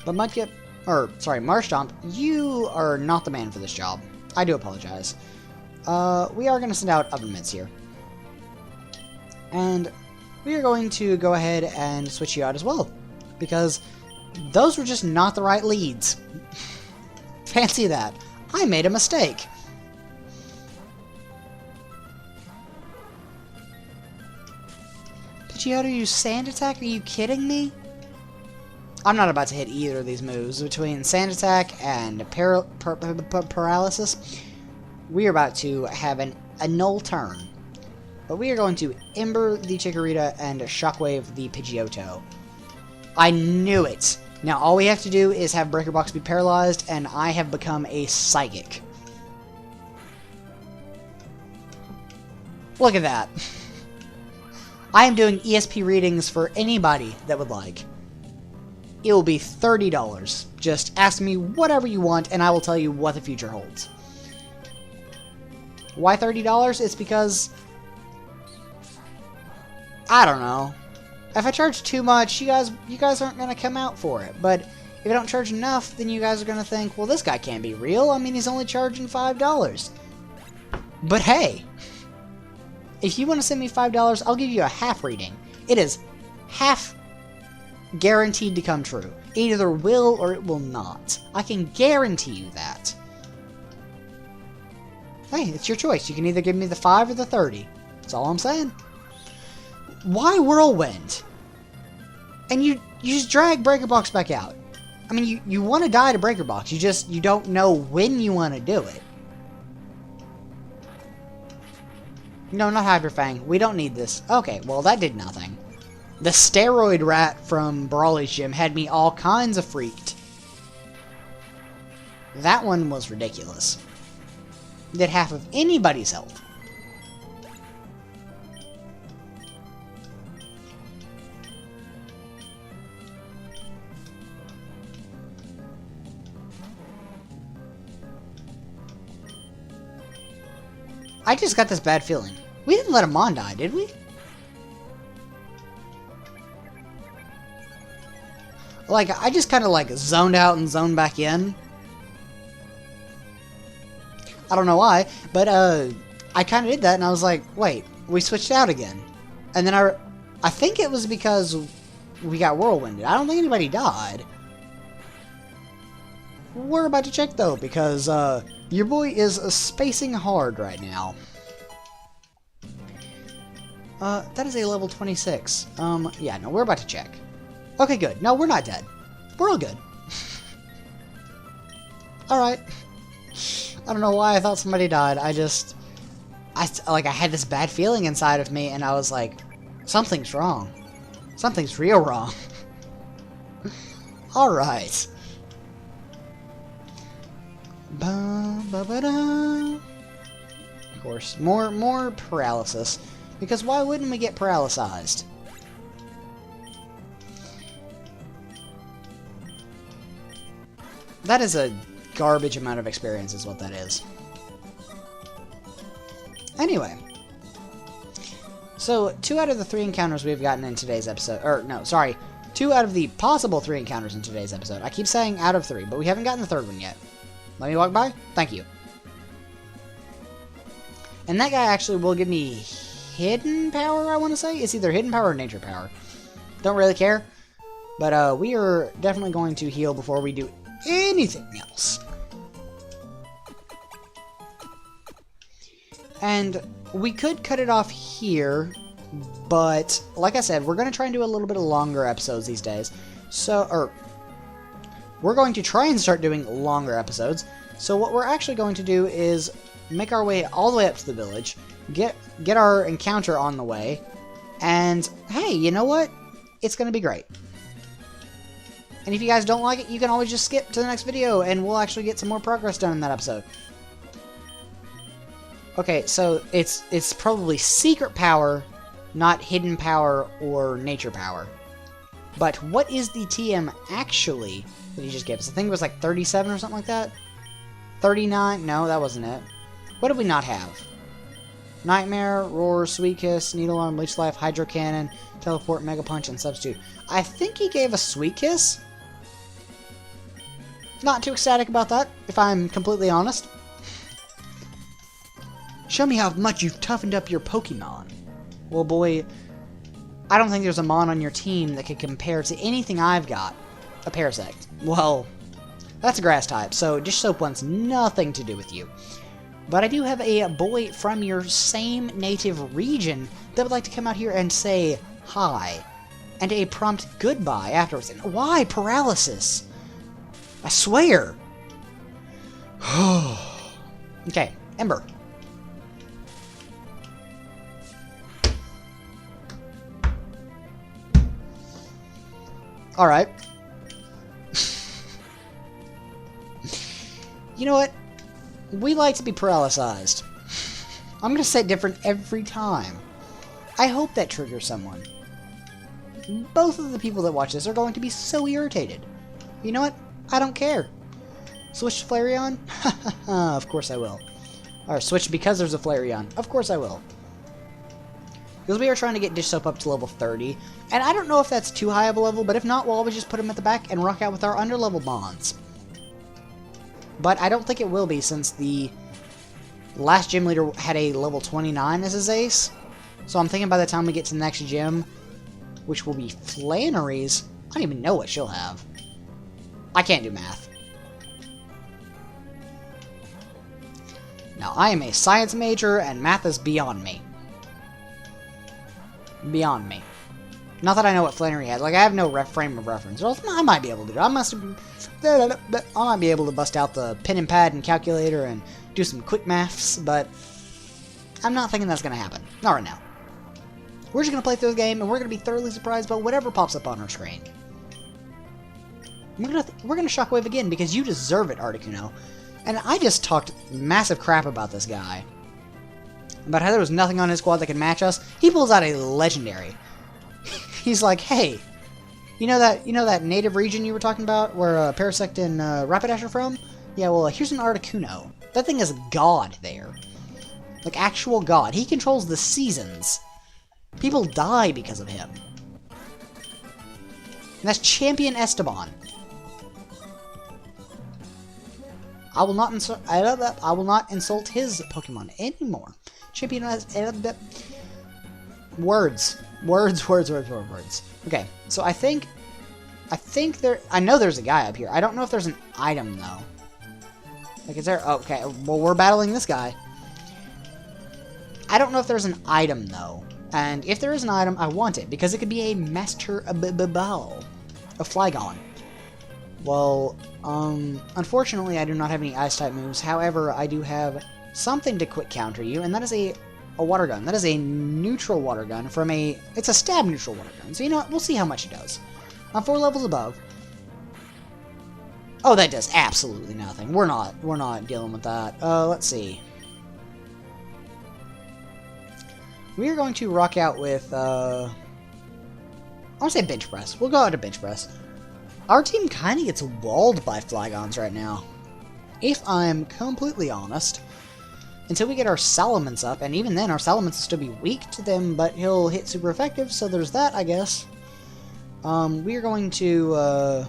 But Marshtomp, you are not the man for this job. I do apologize. We are going to send out Oven Mitts here. And we are going to go ahead and switch you out as well. Because those were just not the right leads. Fancy that. I made a mistake. Pidgeotto use Sand Attack? Are you kidding me? I'm not about to hit either of these moves. Between Sand Attack and Paralysis, we are about to have a null turn. But we are going to Ember the Chikorita and Shockwave the Pidgeotto. I knew it! Now all we have to do is have Breaker Box be paralyzed, and I have become a Psychic. Look at that. I am doing ESP readings for anybody that would like. It will be $30. Just ask me whatever you want, and I will tell you what the future holds. Why $30? It's because... I don't know. If I charge too much, you guys aren't going to come out for it. But if I don't charge enough, then you guys are going to think, well, this guy can't be real. I mean, he's only charging $5. But hey, if you want to send me $5, I'll give you a half reading. It is half guaranteed to come true. It either will or it will not. I can guarantee you that. Hey, it's your choice. You can either give me the 5 or the 30. That's all I'm saying. Why Whirlwind? And you just drag Breaker Box back out. I mean, you want to die to Breaker Box. You don't know when you want to do it. No, not Hyper Fang. We don't need this. Okay, well, that did nothing. The steroid rat from Brawly's Gym had me all kinds of freaked. That one was ridiculous. Did half of anybody's health. I just got this bad feeling. We didn't let Amon die, did we? Like, I just kind of like zoned out and zoned back in. I don't know why, but I kind of did that and I was like, wait, we switched out again. And then I think it was because we got whirlwinded. I don't think anybody died. We're about to check though, because your boy is spacing hard right now. That is a level 26. Yeah, no, we're about to check. Okay, good. No, we're not dead. We're all good. Alright. I don't know why I thought somebody died. I had this bad feeling inside of me, and I was like, something's wrong. Something's real wrong. Alright. Of course, more paralysis. Because why wouldn't we get paralyzed? That is a garbage amount of experience is what that is. Anyway. So, 2 out of the 3 encounters we've gotten in today's episode... Or, no, sorry. 2 out of the possible 3 encounters in today's episode. I keep saying out of 3, but we haven't gotten the 3rd one yet. Let me walk by? Thank you. And that guy actually will give me hidden power, I want to say? It's either hidden power or nature power. Don't really care. But we are definitely going to heal before we do anything else. And we could cut it off here, but like I said, we're going to try and do a little bit of longer episodes these days. So, we're going to try and start doing longer episodes. So what we're actually going to do is make our way all the way up to the village, get our encounter on the way, and hey, you know what? It's going to be great. And if you guys don't like it, you can always just skip to the next video, and we'll actually get some more progress done in that episode. Okay, so it's probably secret power, not hidden power or nature power. But what is the TM actually that he just gave us? I think it was like 37 or something like that? 39? No, that wasn't it. What did we not have? Nightmare, Roar, Sweet Kiss, Needle Arm, Leech Life, Hydro Cannon, Teleport, Mega Punch, and Substitute. I think he gave us Sweet Kiss. Not too ecstatic about that, if I'm completely honest. Show me how much you've toughened up your Pokemon. Well, boy, I don't think there's a Mon on your team that could compare to anything I've got. A Parasect. Well, that's a grass type, so Dish Soap wants nothing to do with you. But I do have a boy from your same native region that would like to come out here and say hi. And a prompt goodbye afterwards. And why paralysis? I swear. Okay, Ember. Alright. You know what? We like to be paralyzed. I'm going to say it different every time. I hope that triggers someone. Both of the people that watch this are going to be so irritated. You know what? I don't care. Switch to Flareon? Of course I will. Or switch because there's a Flareon. Of course I will. Because we are trying to get Dish Soap up to level 30. And I don't know if that's too high of a level, but if not, we'll always just put him at the back and rock out with our underlevel mons. But I don't think it will be, since the last gym leader had a level 29 as his ace. So I'm thinking by the time we get to the next gym, which will be Flannery's, I don't even know what she'll have. I can't do math. Now, I am a science major, and math is beyond me. Beyond me. Not that I know what Flannery had. Like, I have no frame of reference. Well, I might be able to do it. I might be able to bust out the pen and pad and calculator and do some quick maths, but I'm not thinking that's going to happen. Not right now. We're just going to play through the game, and we're going to be thoroughly surprised by whatever pops up on our screen. We're going to Shockwave again, because you deserve it, Articuno. And I just talked massive crap about this guy. About how there was nothing on his squad that could match us. He pulls out a legendary. He's like, hey, you know that native region you were talking about, where Parasect and Rapidash are from? Yeah, well, here's an Articuno. That thing is God there. Like, actual God. He controls the seasons. People die because of him. And that's Champion Esteban. I will not insult his Pokemon anymore. Champion words. Okay, so I know there's a guy up here. I don't know if there's an item though. Like, is there? Okay, well, we're battling this guy. I don't know if there's an item though, and if there is an item, I want it because it could be a Master Ball, a Flygon. Well, unfortunately, I do not have any Ice-type moves. However, I do have something to quick counter you, and that is a water gun. That is a neutral water gun from a... It's a stab neutral water gun. So, you know what? We'll see how much it does. I'm 4 levels above. Oh, that does absolutely nothing. We're not dealing with that. Let's see. We are going to rock out with, I want to say bench press. We'll go out to bench press. Our team kind of gets walled by Flygons right now. If I'm completely honest. Until we get our Salamence up, and even then our Salamence will still be weak to them, but he'll hit super effective, so there's that, I guess. We are going to,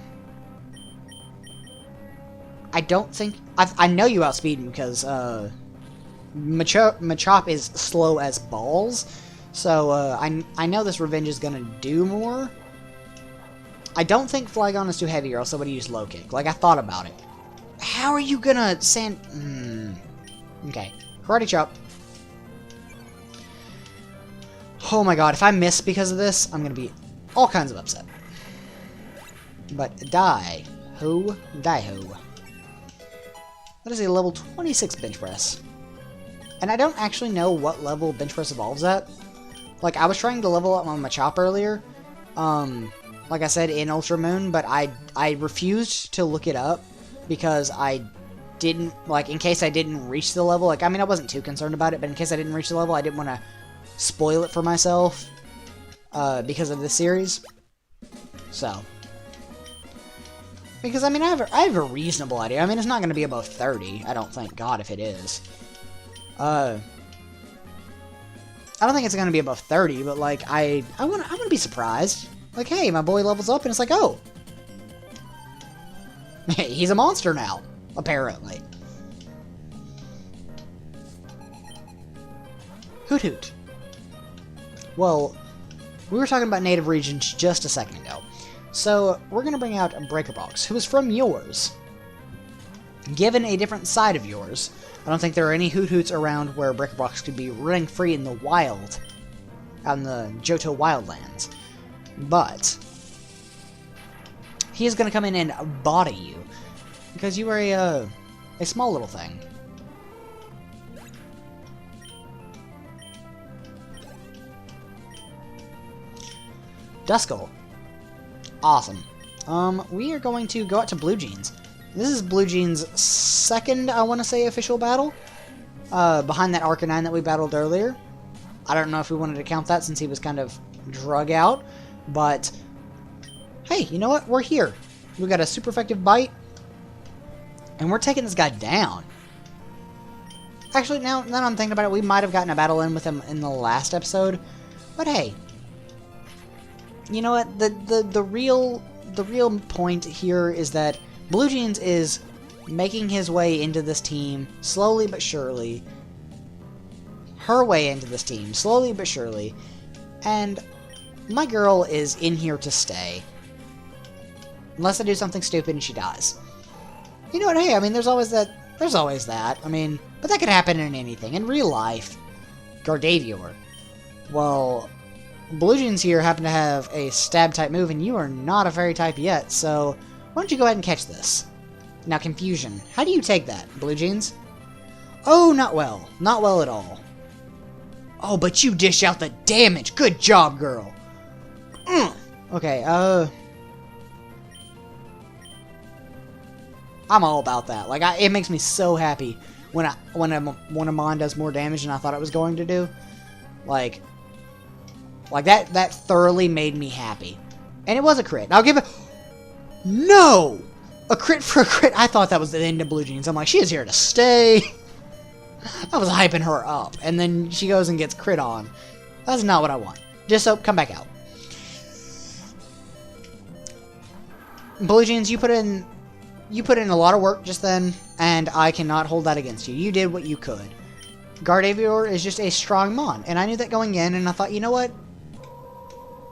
I don't think... I know you outspeed him, because, Machop is slow as balls, so, I know this Revenge is gonna do more. I don't think Flygon is too heavy, or else I would use Low Kick. Like, I thought about it. How are you gonna sand... Okay. Karate Chop. Oh my god, if I miss because of this, I'm gonna be all kinds of upset. But die. Ho. Die ho. That is a level 26 bench press. And I don't actually know what level bench press evolves at. Like, I was trying to level up my Machop earlier. Like I said, in Ultra Moon, but I refused to look it up because I didn't, like, in case I didn't reach the level, like, I mean, I wasn't too concerned about it, but in case I didn't reach the level, I didn't want to spoil it for myself, because of this series. So. Because, I mean, I have a reasonable idea. I mean, it's not going to be above 30, I don't think. God, if it is. I don't think it's going to be above 30, but, like, I want to be surprised. Like, hey, my boy levels up, and it's like, oh. Hey, he's a monster now, apparently. Hoot hoot. Well, we were talking about native regions just a second ago. So, we're going to bring out Breaker Box, who is from yours. Given a different side of yours, I don't think there are any Hoot Hoots around where Breaker Box could be running free in the wild, out in the Johto Wildlands. But he is going to come in and body you, because you are a small little thing. Duskull. Awesome. We are going to go out to Blue Jeans. This is Blue Jeans' second, I want to say, official battle. Behind that Arcanine that we battled earlier. I don't know if we wanted to count that since he was kind of drug out. But, hey, you know what? We're here. We got a super effective bite. And we're taking this guy down. Actually, now that I'm thinking about it, we might have gotten a battle in with him in the last episode. But hey, you know what? The real point here is that Blue Jeans is making his way into this team slowly but surely. Her way into this team slowly but surely, and my girl is in here to stay. Unless I do something stupid and she dies. You know what? Hey, I mean, there's always that. There's always that. I mean, but that could happen in anything. In real life, Gardevoir. Well, Blue Jeans here happen to have a stab-type move, and you are not a fairy type yet, so why don't you go ahead and catch this? Now, Confusion. How do you take that, Blue Jeans? Oh, not well. Not well at all. Oh, but you dish out the damage. Good job, girl. Okay, I'm all about that. Like, it makes me so happy when a mon does more damage than I thought it was going to do. Like that thoroughly made me happy. And it was a crit. I'll give it... No! A crit for a crit. I thought that was the end of Blue Jeans. I'm like, she is here to stay. I was hyping her up. And then she goes and gets crit on. That's not what I want. Just so, come back out. Blue Jeans, you put in a lot of work just then, and I cannot hold that against you. You did what you could. Gardevoir is just a strong mon, and I knew that going in, and I thought, you know what?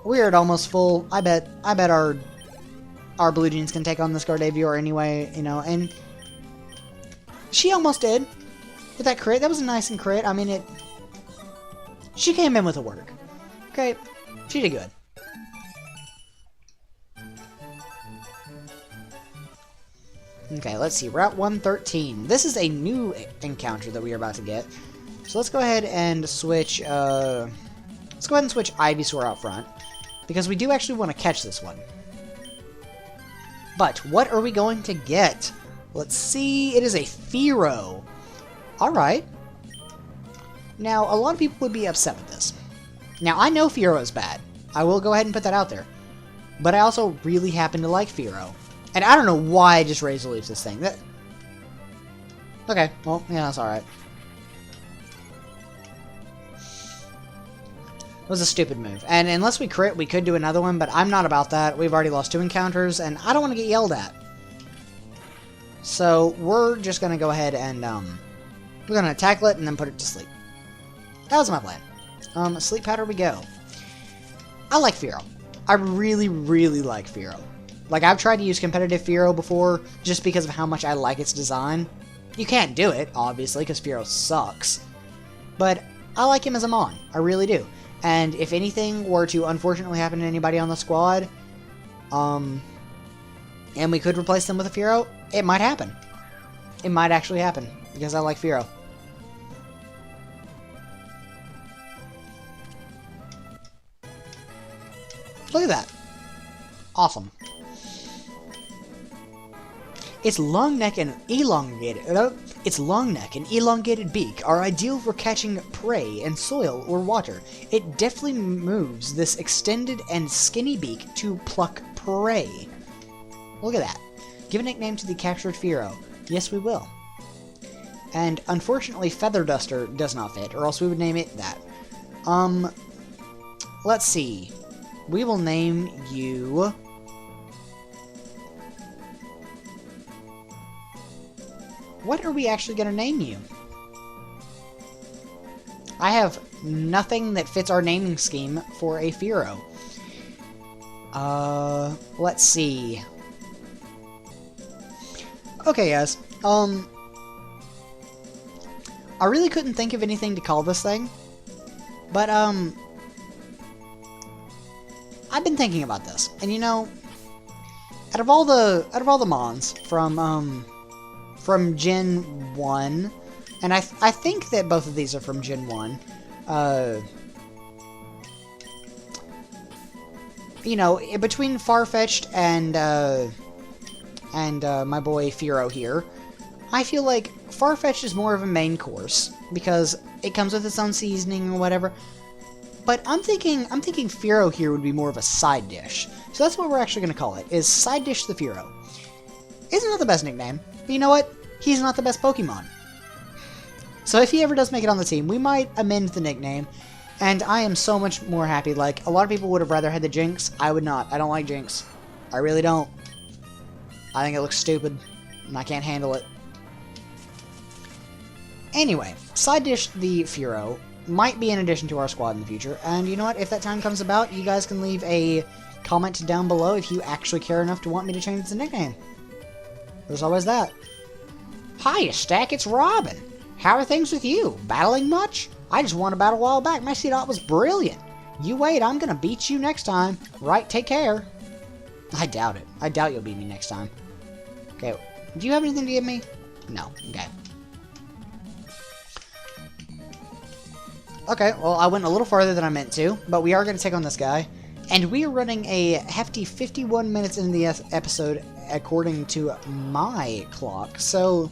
We're at almost full. I bet our Blue Jeans can take on this Gardevoir anyway, you know, and she almost did. With that crit, that was a nice and crit. I mean, she came in with the work. Okay, she did good. Okay, let's see. Route 113. This is a new encounter that we are about to get. So let's go ahead and switch, Ivysaur out front. Because we do actually want to catch this one. But what are we going to get? Let's see. It is a Fearow. Alright. Now, a lot of people would be upset with this. Now, I know Fearow is bad. I will go ahead and put that out there. But I also really happen to like Fearow. And I don't know why I just Razor Leafs this thing. Okay, well, yeah, that's alright. It was a stupid move. And unless we crit, we could do another one, but I'm not about that. We've already lost 2 encounters, and I don't want to get yelled at. So, we're just going to go ahead and, we're going to tackle it and then put it to sleep. That was my plan. Sleep powder we go. I like Fearow. I really, really like Fearow. Like, I've tried to use competitive Fearow before, just because of how much I like its design. You can't do it, obviously, because Fearow sucks. But I like him as a mon. I really do. And if anything were to unfortunately happen to anybody on the squad, and we could replace them with a Fearow, it might happen. It might actually happen, because I like Fearow. Look at that. Awesome. Its long neck and elongated beak are ideal for catching prey in soil or water. It deftly moves this extended and skinny beak to pluck prey. Look at that. Give a nickname to the captured Fearow. Yes, we will. And unfortunately, Feather Duster does not fit, or else we would name it that. Let's see. We will name you... What are we actually going to name you? I have nothing that fits our naming scheme for a Fearow. Let's see. Okay, guys. I really couldn't think of anything to call this thing. But, I've been thinking about this. And you know, out of all the mons from Gen 1, and I think that both of these are from Gen 1. You know, between Farfetch'd and my boy Fearow here, I feel like Farfetch'd is more of a main course because it comes with its own seasoning or whatever. But I'm thinking Fearow here would be more of a side dish. So that's what we're actually going to call it, is Side Dish the Fearow. Isn't that the best nickname? But you know what? He's not the best Pokemon. So if he ever does make it on the team, we might amend the nickname. And I am so much more happy. Like, a lot of people would have rather had the Jinx. I would not. I don't like Jinx. I really don't. I think it looks stupid. And I can't handle it. Anyway, side dish the Furo might be an addition to our squad in the future. And you know what? If that time comes about, you guys can leave a comment down below if you actually care enough to want me to change the nickname. There's always that. Hiya, Stack. It's Robin. How are things with you? Battling much? I just won a battle a while back. My C-Dot was brilliant. You wait, I'm gonna beat you next time. Right, take care. I doubt it. I doubt you'll beat me next time. Okay, do you have anything to give me? No. Okay. Okay, well, I went a little farther than I meant to, but we are going to take on this guy. And we are running a hefty 51 minutes into the episode according to my clock. So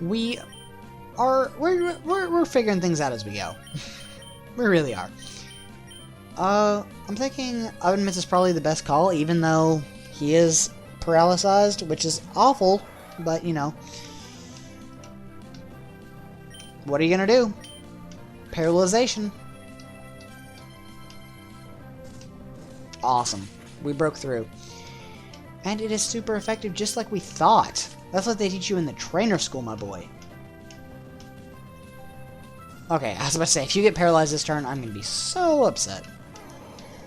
we're figuring things out as we go. We really are. I'm thinking Oven Mitts is probably the best call, even though he is paralyzed, which is awful, but you know. What are you gonna do? Paralyzation. Awesome. We broke through. And it is super effective, just like we thought. That's what they teach you in the trainer school, my boy. Okay, I was about to say, if you get paralyzed this turn, I'm going to be so upset.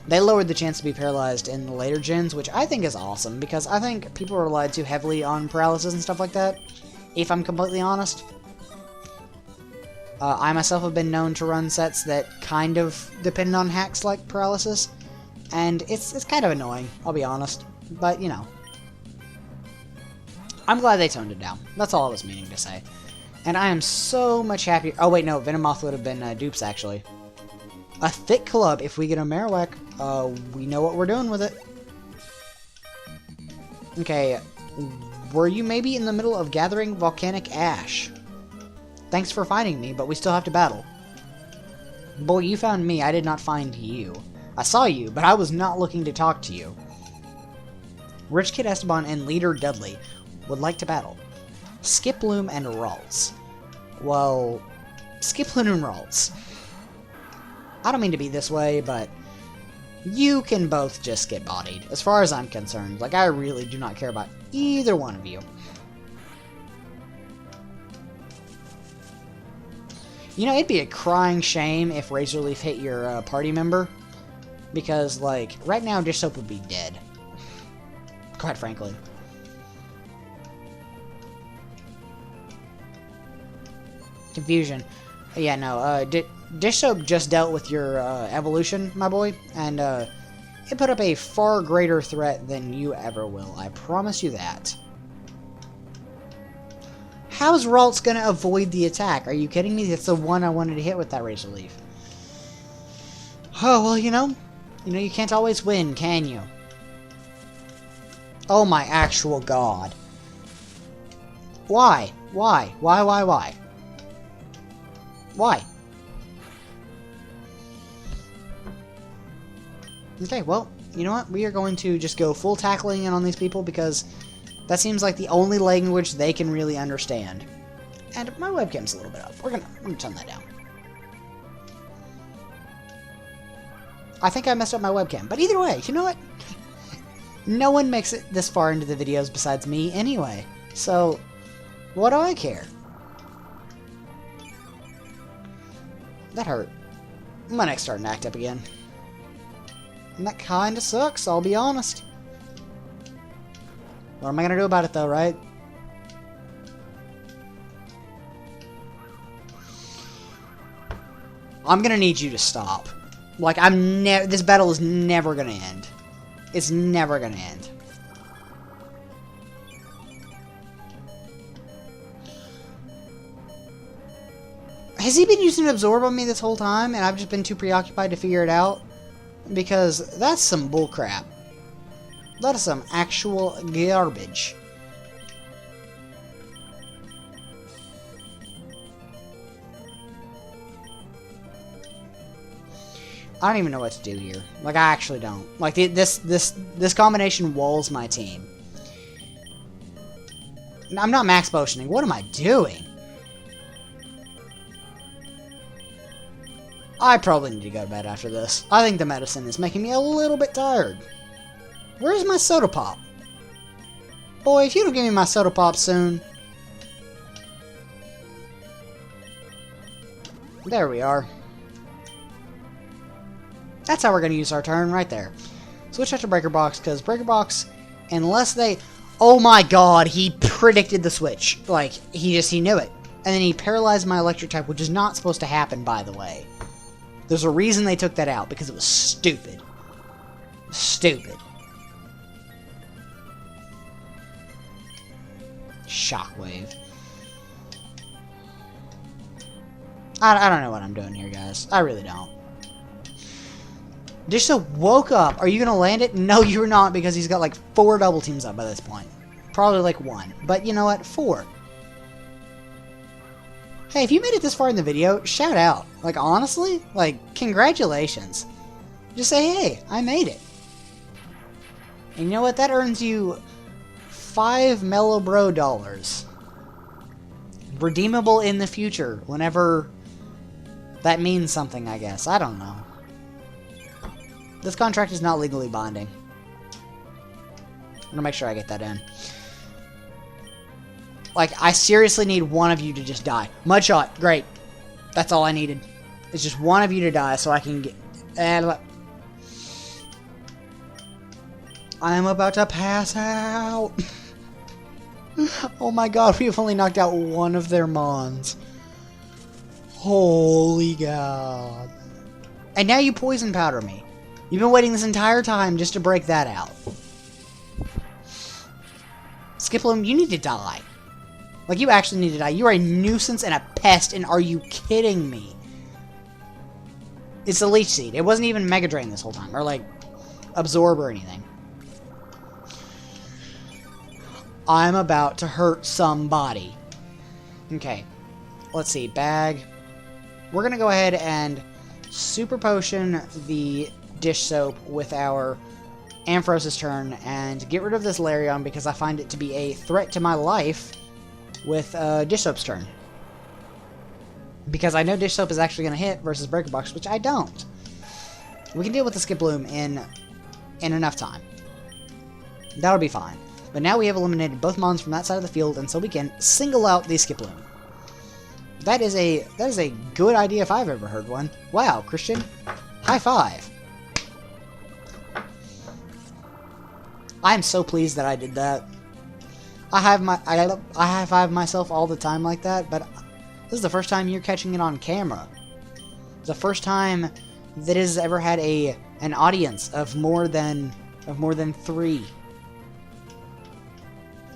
They lowered the chance to be paralyzed in the later gens, which I think is awesome, because I think people relied too heavily on paralysis and stuff like that, if I'm completely honest. I myself have been known to run sets that kind of depend on hacks like paralysis, and it's kind of annoying, I'll be honest, but, you know. I'm glad they toned it down. That's all I was meaning to say. And I am so much happier. Oh, wait, no. Venomoth would have been dupes, actually. A thick club. If we get a Marowak, we know what we're doing with it. Okay. Were you maybe in the middle of gathering volcanic ash? Thanks for finding me, but we still have to battle. Boy, you found me. I did not find you. I saw you, but I was not looking to talk to you. Rich Kid Esteban and Leader Dudley would like to battle. Skiploom and Ralts. Well, Skiploom and Ralts. I don't mean to be this way, but you can both just get bodied, as far as I'm concerned. Like, I really do not care about either one of you. You know, it'd be a crying shame if Razor Leaf hit your party member, because, like, right now Dish Soap would be dead. Quite frankly. Confusion. Yeah, no, Dish Soap just dealt with your evolution, my boy, and it put up a far greater threat than you ever will. I promise you that. How's Ralts gonna avoid the attack? Are you kidding me? That's the one I wanted to hit with that Razor Leaf. Oh, well, you know, you can't always win, can you? Oh my actual god. Why? Why? Why? Why? Okay, well, you know what? We are going to just go full tackling in on these people because that seems like the only language they can really understand. And my webcam's a little bit off. We're gonna turn that down. I think I messed up my webcam, but either way, you know what? No one makes it this far into the videos besides me anyway, so what do I care? That hurt. My neck's starting to act up again. And that kinda sucks, I'll be honest. What am I gonna do about it though, right? I'm gonna need you to stop. Like, this battle is never gonna end. It's never gonna end. Has he been using Absorb on me this whole time, and I've just been too preoccupied to figure it out? Because that's some bullcrap. That is some actual garbage. I don't even know what to do here. Like, I actually don't. Like, this combination walls my team. I'm not max potioning. What am I doing? I probably need to go to bed after this. I think the medicine is making me a little bit tired. Where's my soda pop? Boy, if you don't give me my soda pop soon. There we are. That's how we're going to use our turn right there. Switch out to Breaker Box, because Breaker Box, unless they... Oh my god, he predicted the switch. Like, he knew it. And then he paralyzed my electric type, which is not supposed to happen, by the way. There's a reason they took that out, because it was stupid. Stupid. Shockwave. I don't know what I'm doing here, guys. I really don't. Disho woke up. Are you going to land it? No, you're not, because he's got like 4 double teams up by this point. Probably like 1. But you know what? 4. Hey, if you made it this far in the video, shout out. Like, honestly, like, congratulations. Just say, hey, I made it. And you know what? That earns you 5 Mellow Bro dollars. Redeemable in the future, whenever that means something, I guess. I don't know. This contract is not legally binding. I'm gonna make sure I get that in. Like, I seriously need one of you to just die. Mudshot, great. That's all I needed. It's just one of you to die so I can get... I'm about to pass out. Oh my god, we've only knocked out one of their mons. Holy god. And now you poison powder me. You've been waiting this entire time just to break that out. Skiploom, you need to die. Like, you actually need to die. You are a nuisance and a pest, and are you kidding me? It's a Leech Seed. It wasn't even Mega Drain this whole time, or, like, Absorb or anything. I'm about to hurt somebody. Okay. Let's see. Bag. We're going to go ahead and Super Potion the dish soap with our Ampharos' turn and get rid of this Larion because I find it to be a threat to my life with dish soap's turn. Because I know dish soap is actually going to hit versus Breaker Box, which I don't. We can deal with the Skiploom in enough time. That'll be fine. But now we have eliminated both mons from that side of the field, and so we can single out the Skiploom. That is a good idea if I've ever heard one. Wow, Christian. High five. I'm so pleased that I did that. I high five myself all the time like that, but this is the first time you're catching it on camera. It's the first time that it has ever had an audience of more than 3.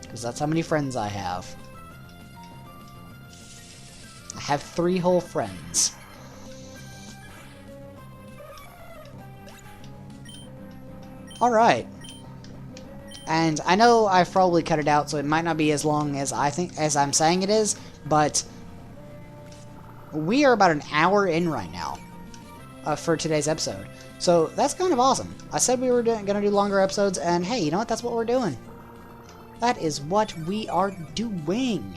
Because that's how many friends I have. I have 3 whole friends. Alright. And I know I've probably cut it out, so it might not be as long as I'm saying it is, but we are about an hour in right now for today's episode. So that's kind of awesome. I said we were going to do longer episodes, and hey, you know what? That's what we're doing. That is what we are doing.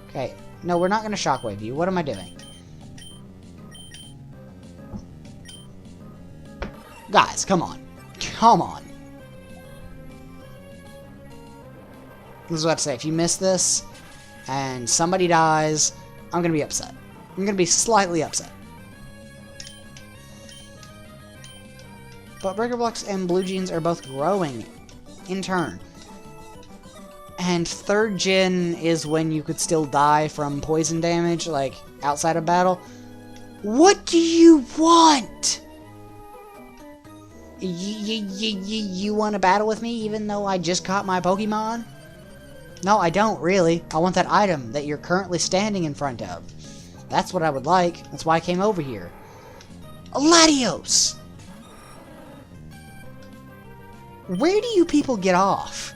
Okay. No, we're not going to shockwave you. What am I doing? Guys, come on. Come on. This is what I have to say. If you miss this and somebody dies, I'm going to be upset. I'm going to be slightly upset. But Breaker Blocks and Blue Jeans are both growing in turn. And 3rd gen is when you could still die from poison damage, like, outside of battle. What do you want? You want to battle with me even though I just caught my Pokemon? No, I don't, really. I want that item that you're currently standing in front of. That's what I would like. That's why I came over here. Latios! Where do you people get off?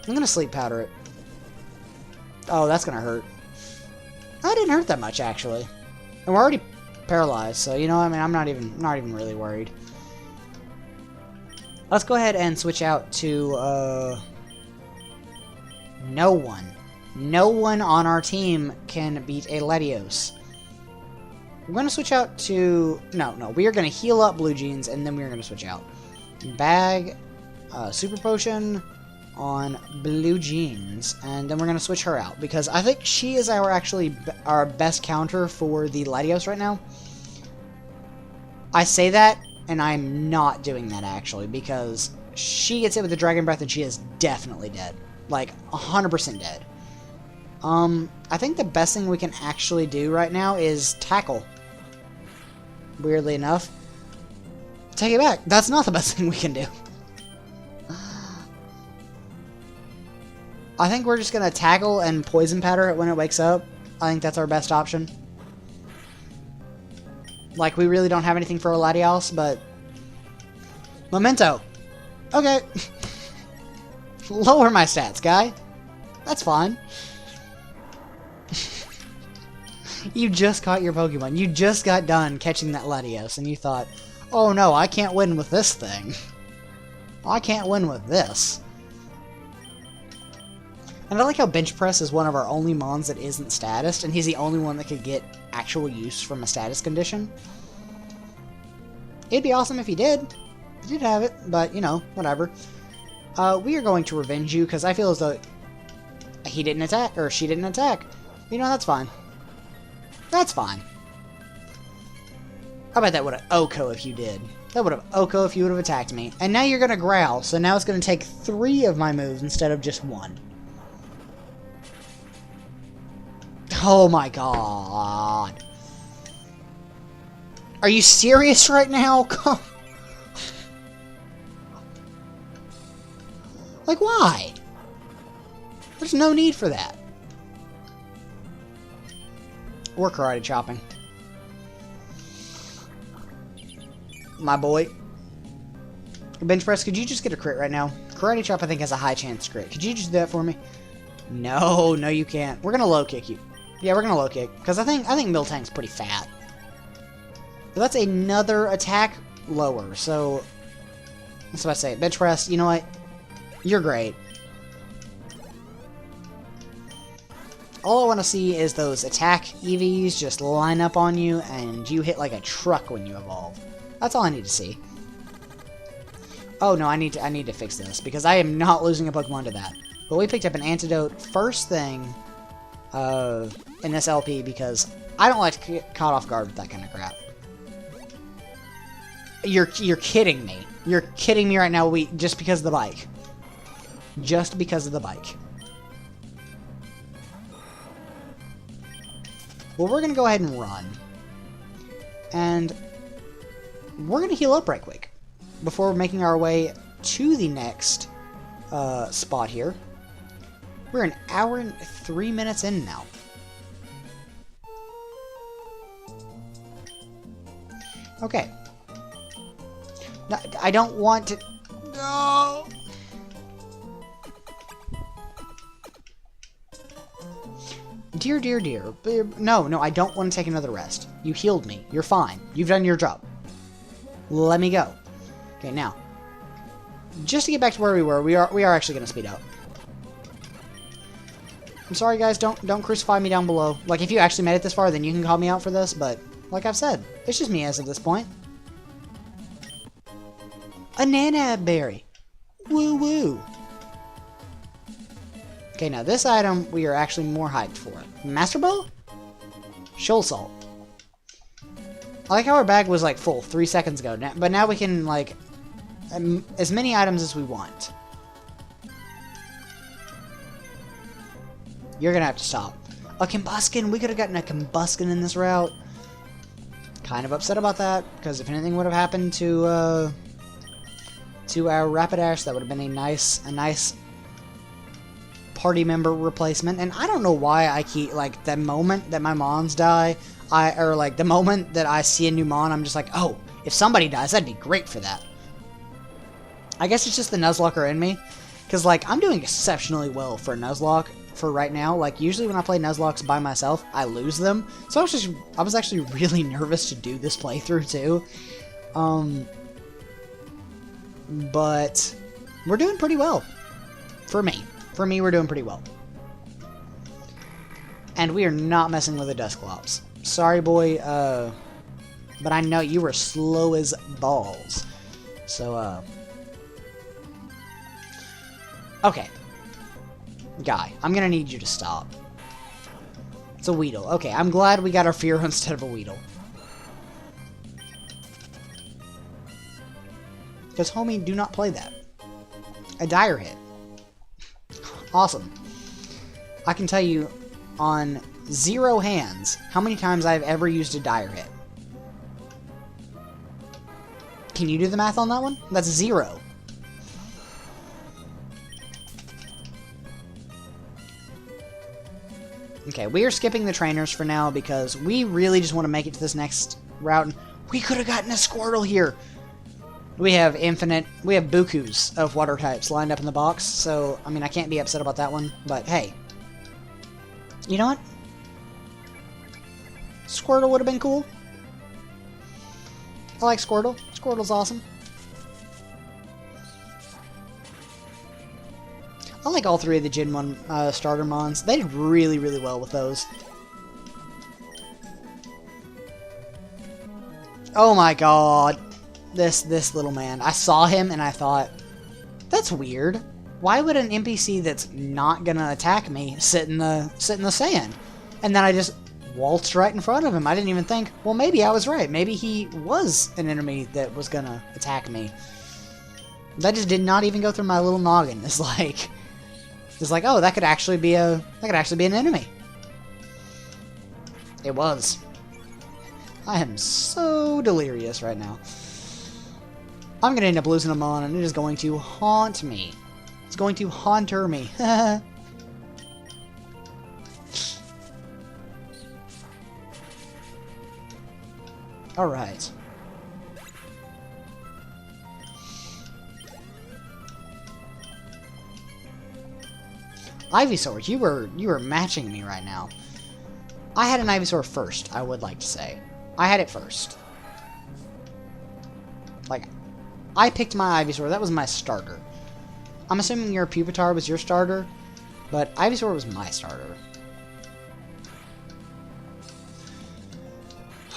I'm gonna sleep powder it. Oh, that's gonna hurt. That didn't hurt that much, actually. And we're already paralyzed, so you know, I mean, I'm not even really worried. Let's go ahead and switch out to no one. No one on our team can beat a Latios. We're going to switch out to... No. We are going to heal up Blue Jeans, and then we're going to switch out. Bag, Super Potion on Blue Jeans, and then we're going to switch her out, because I think she is our best counter for the Latios right now. I say that, and I'm not doing that, actually, because she gets hit with the Dragon Breath, and she is definitely dead. Like, 100% dead. I think the best thing we can actually do right now is tackle. Weirdly enough. Take it back. That's not the best thing we can do. I think we're just going to tackle and poison powder it when it wakes up. I think that's our best option. Like, we really don't have anything for a Latios, but... Memento. Okay. Lower my stats, guy. That's fine. You just caught your Pokemon. You just got done catching that Latios, and you thought, oh no, I can't win with this thing. I can't win with this. And I like how Bench Press is one of our only Mons that isn't statused, and he's the only one that could get actual use from a status condition. It'd be awesome if he did. He did have it, but, you know, whatever. We are going to revenge you, because I feel as though he didn't attack, or she didn't attack. You know, that's fine. That's fine. I bet that would have OHKO if you did. That would have OHKO if you would have attacked me. And now you're going to growl, so now it's going to take 3 of my moves instead of just 1. Oh my god. Are you serious right now? Like, why? There's no need for that. Or karate chopping. My boy. Bench press, could you just get a crit right now? Karate chop, I think, has a high chance crit. Could you just do that for me? No, you can't. We're gonna low kick you. Yeah, we're gonna low kick. Because I think Miltank's pretty fat. But that's another attack lower, so... That's what I say. Bench press, you know what? You're great. All I want to see is those attack EVs just line up on you, and you hit like a truck when you evolve. That's all I need to see. Oh no, I need to fix this, because I am not losing a Pokemon to that. But we picked up an antidote first thing in this LP, because I don't like to get caught off guard with that kind of crap. You're kidding me. You're kidding me right now, just because of the bike. Just because of the bike. Well, we're going to go ahead and run. And we're going to heal up right quick before making our way to the next spot here. We're an hour and 3 minutes in now. Okay. No, I don't want to... No! Dear. No, I don't want to take another rest. You healed me. You're fine. You've done your job. Let me go. Okay, now. Just to get back to where we were, we are actually going to speed up. I'm sorry, guys. Don't crucify me down below. Like, if you actually made it this far, then you can call me out for this, but like I've said, it's just me as of this point. A Nanab Berry. Woo woo. Okay, now this item we are actually more hyped for. Master Ball? Shoal Salt. I like how our bag was like full 3 seconds ago, but now we can like as many items as we want. You're gonna have to stop. A Combuskin! We could have gotten a Combuskin in this route. Kind of upset about that, because if anything would have happened to our Rapidash, that would have been a nice party member replacement. And I don't know why I keep, like, the moment that my Mons die, or like the moment that I see a new Mon, I'm just like, oh, if somebody dies, that'd be great for that. I guess it's just the Nuzlocke in me, because like I'm doing exceptionally well for Nuzlocke for right now. Like usually when I play Nuzlockes by myself, I lose them. So I was actually really nervous to do this playthrough too. But we're doing pretty well. For me, we're doing pretty well. And we are not messing with the Dusclops. Sorry, boy, but I know you were slow as balls. So, okay. Guy, I'm gonna need you to stop. It's a Weedle. Okay, I'm glad we got our Fear instead of a Weedle. Because, homie, do not play that. A dire hit. Awesome. I can tell you on 0 hands how many times I've ever used a dire hit. Can you do the math on that one? That's 0. Okay, we are skipping the trainers for now because we really just want to make it to this next route. And we could have gotten a Squirtle here. We have bukus of water types lined up in the box, so, I mean, I can't be upset about that one, but hey. You know what? Squirtle would have been cool. I like Squirtle. Squirtle's awesome. I like all 3 of the Gen 1 starter mons. They did really, really well with those. Oh my god. This little man. I saw him and I thought, that's weird. Why would an NPC that's not gonna attack me sit in the sand? And then I just waltzed right in front of him. I didn't even think, well, maybe I was right. Maybe he was an enemy that was gonna attack me. That just did not even go through my little noggin. It's like, oh, that could actually be an enemy. It was. I am so delirious right now. I'm going to end up losing a mon, and it is going to haunt me. It's going to haunter me. Alright. Ivysaur, you were matching me right now. I had an Ivysaur first, I would like to say. I had it first. Like, I picked my Ivysaur. That was my starter. I'm assuming your Pupitar was your starter, but Ivysaur was my starter.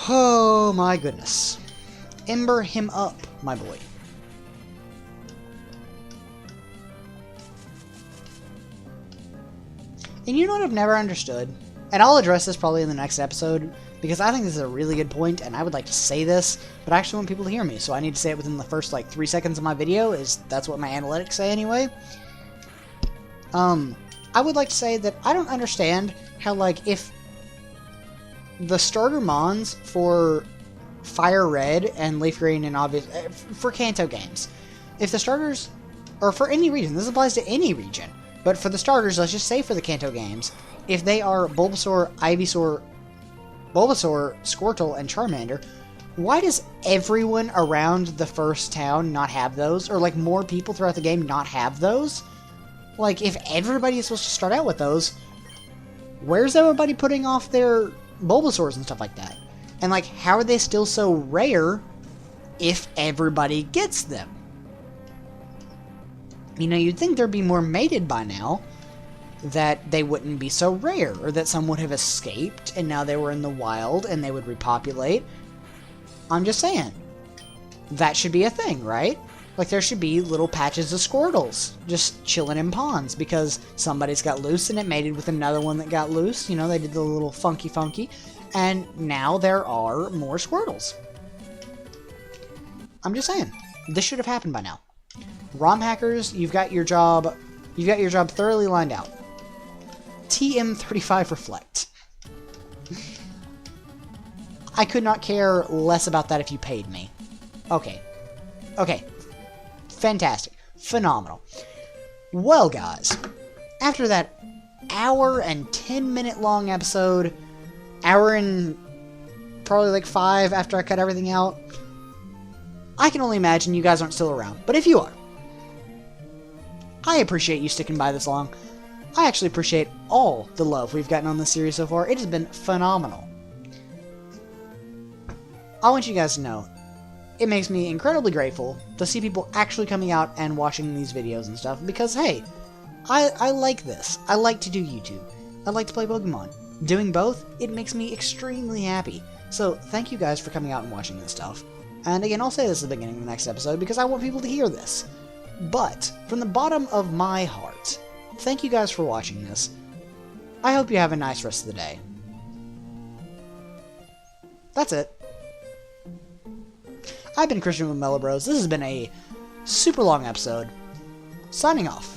Oh my goodness. Ember him up, my boy. And you know what I've never understood? And I'll address this probably in the next episode, because I think this is a really good point, and I would like to say this, but I actually want people to hear me, so I need to say it within the first, like, 3 seconds of my video, that's what my analytics say anyway. I would like to say that I don't understand how, like, if the starter mons for Fire Red and Leaf Green and for Kanto games, if the starters, or for any region, this applies to any region, but for the starters, let's just say for the Kanto games, if they are Bulbasaur, Ivysaur, Squirtle, and Charmander, why does everyone around the first town not have those? Or, like, more people throughout the game not have those? Like, if everybody is supposed to start out with those, where's everybody putting off their Bulbasaurs and stuff like that? And, like, how are they still so rare if everybody gets them? You know, you'd think there'd be more mated by now, that they wouldn't be so rare, or that some would have escaped and now they were in the wild and they would repopulate. I'm just saying, that should be a thing, right? Like, there should be little patches of Squirtles just chilling in ponds because somebody's got loose and it mated with another one that got loose. You know, they did the little funky, and now there are more Squirtles. I'm just saying, this should have happened by now. ROM hackers, you've got your job thoroughly lined out. TM35 Reflect. I could not care less about that if you paid me. Okay. Fantastic. Phenomenal. Well, guys, after that hour and 10-minute long episode, hour and probably like 5 after I cut everything out, I can only imagine you guys aren't still around. But if you are, I appreciate you sticking by this long. I actually appreciate all the love we've gotten on this series so far. It has been phenomenal. I want you guys to know, it makes me incredibly grateful to see people actually coming out and watching these videos and stuff, because, hey, I like this. I like to do YouTube. I like to play Pokemon. doing both, it makes me extremely happy. So thank you guys for coming out and watching this stuff. And again, I'll say this at the beginning of the next episode because I want people to hear this. But from the bottom of my heart, thank you guys for watching this. I hope you have a nice rest of the day. That's it. I've been Christian with Mellow Bros. This has been a super long episode. Signing off.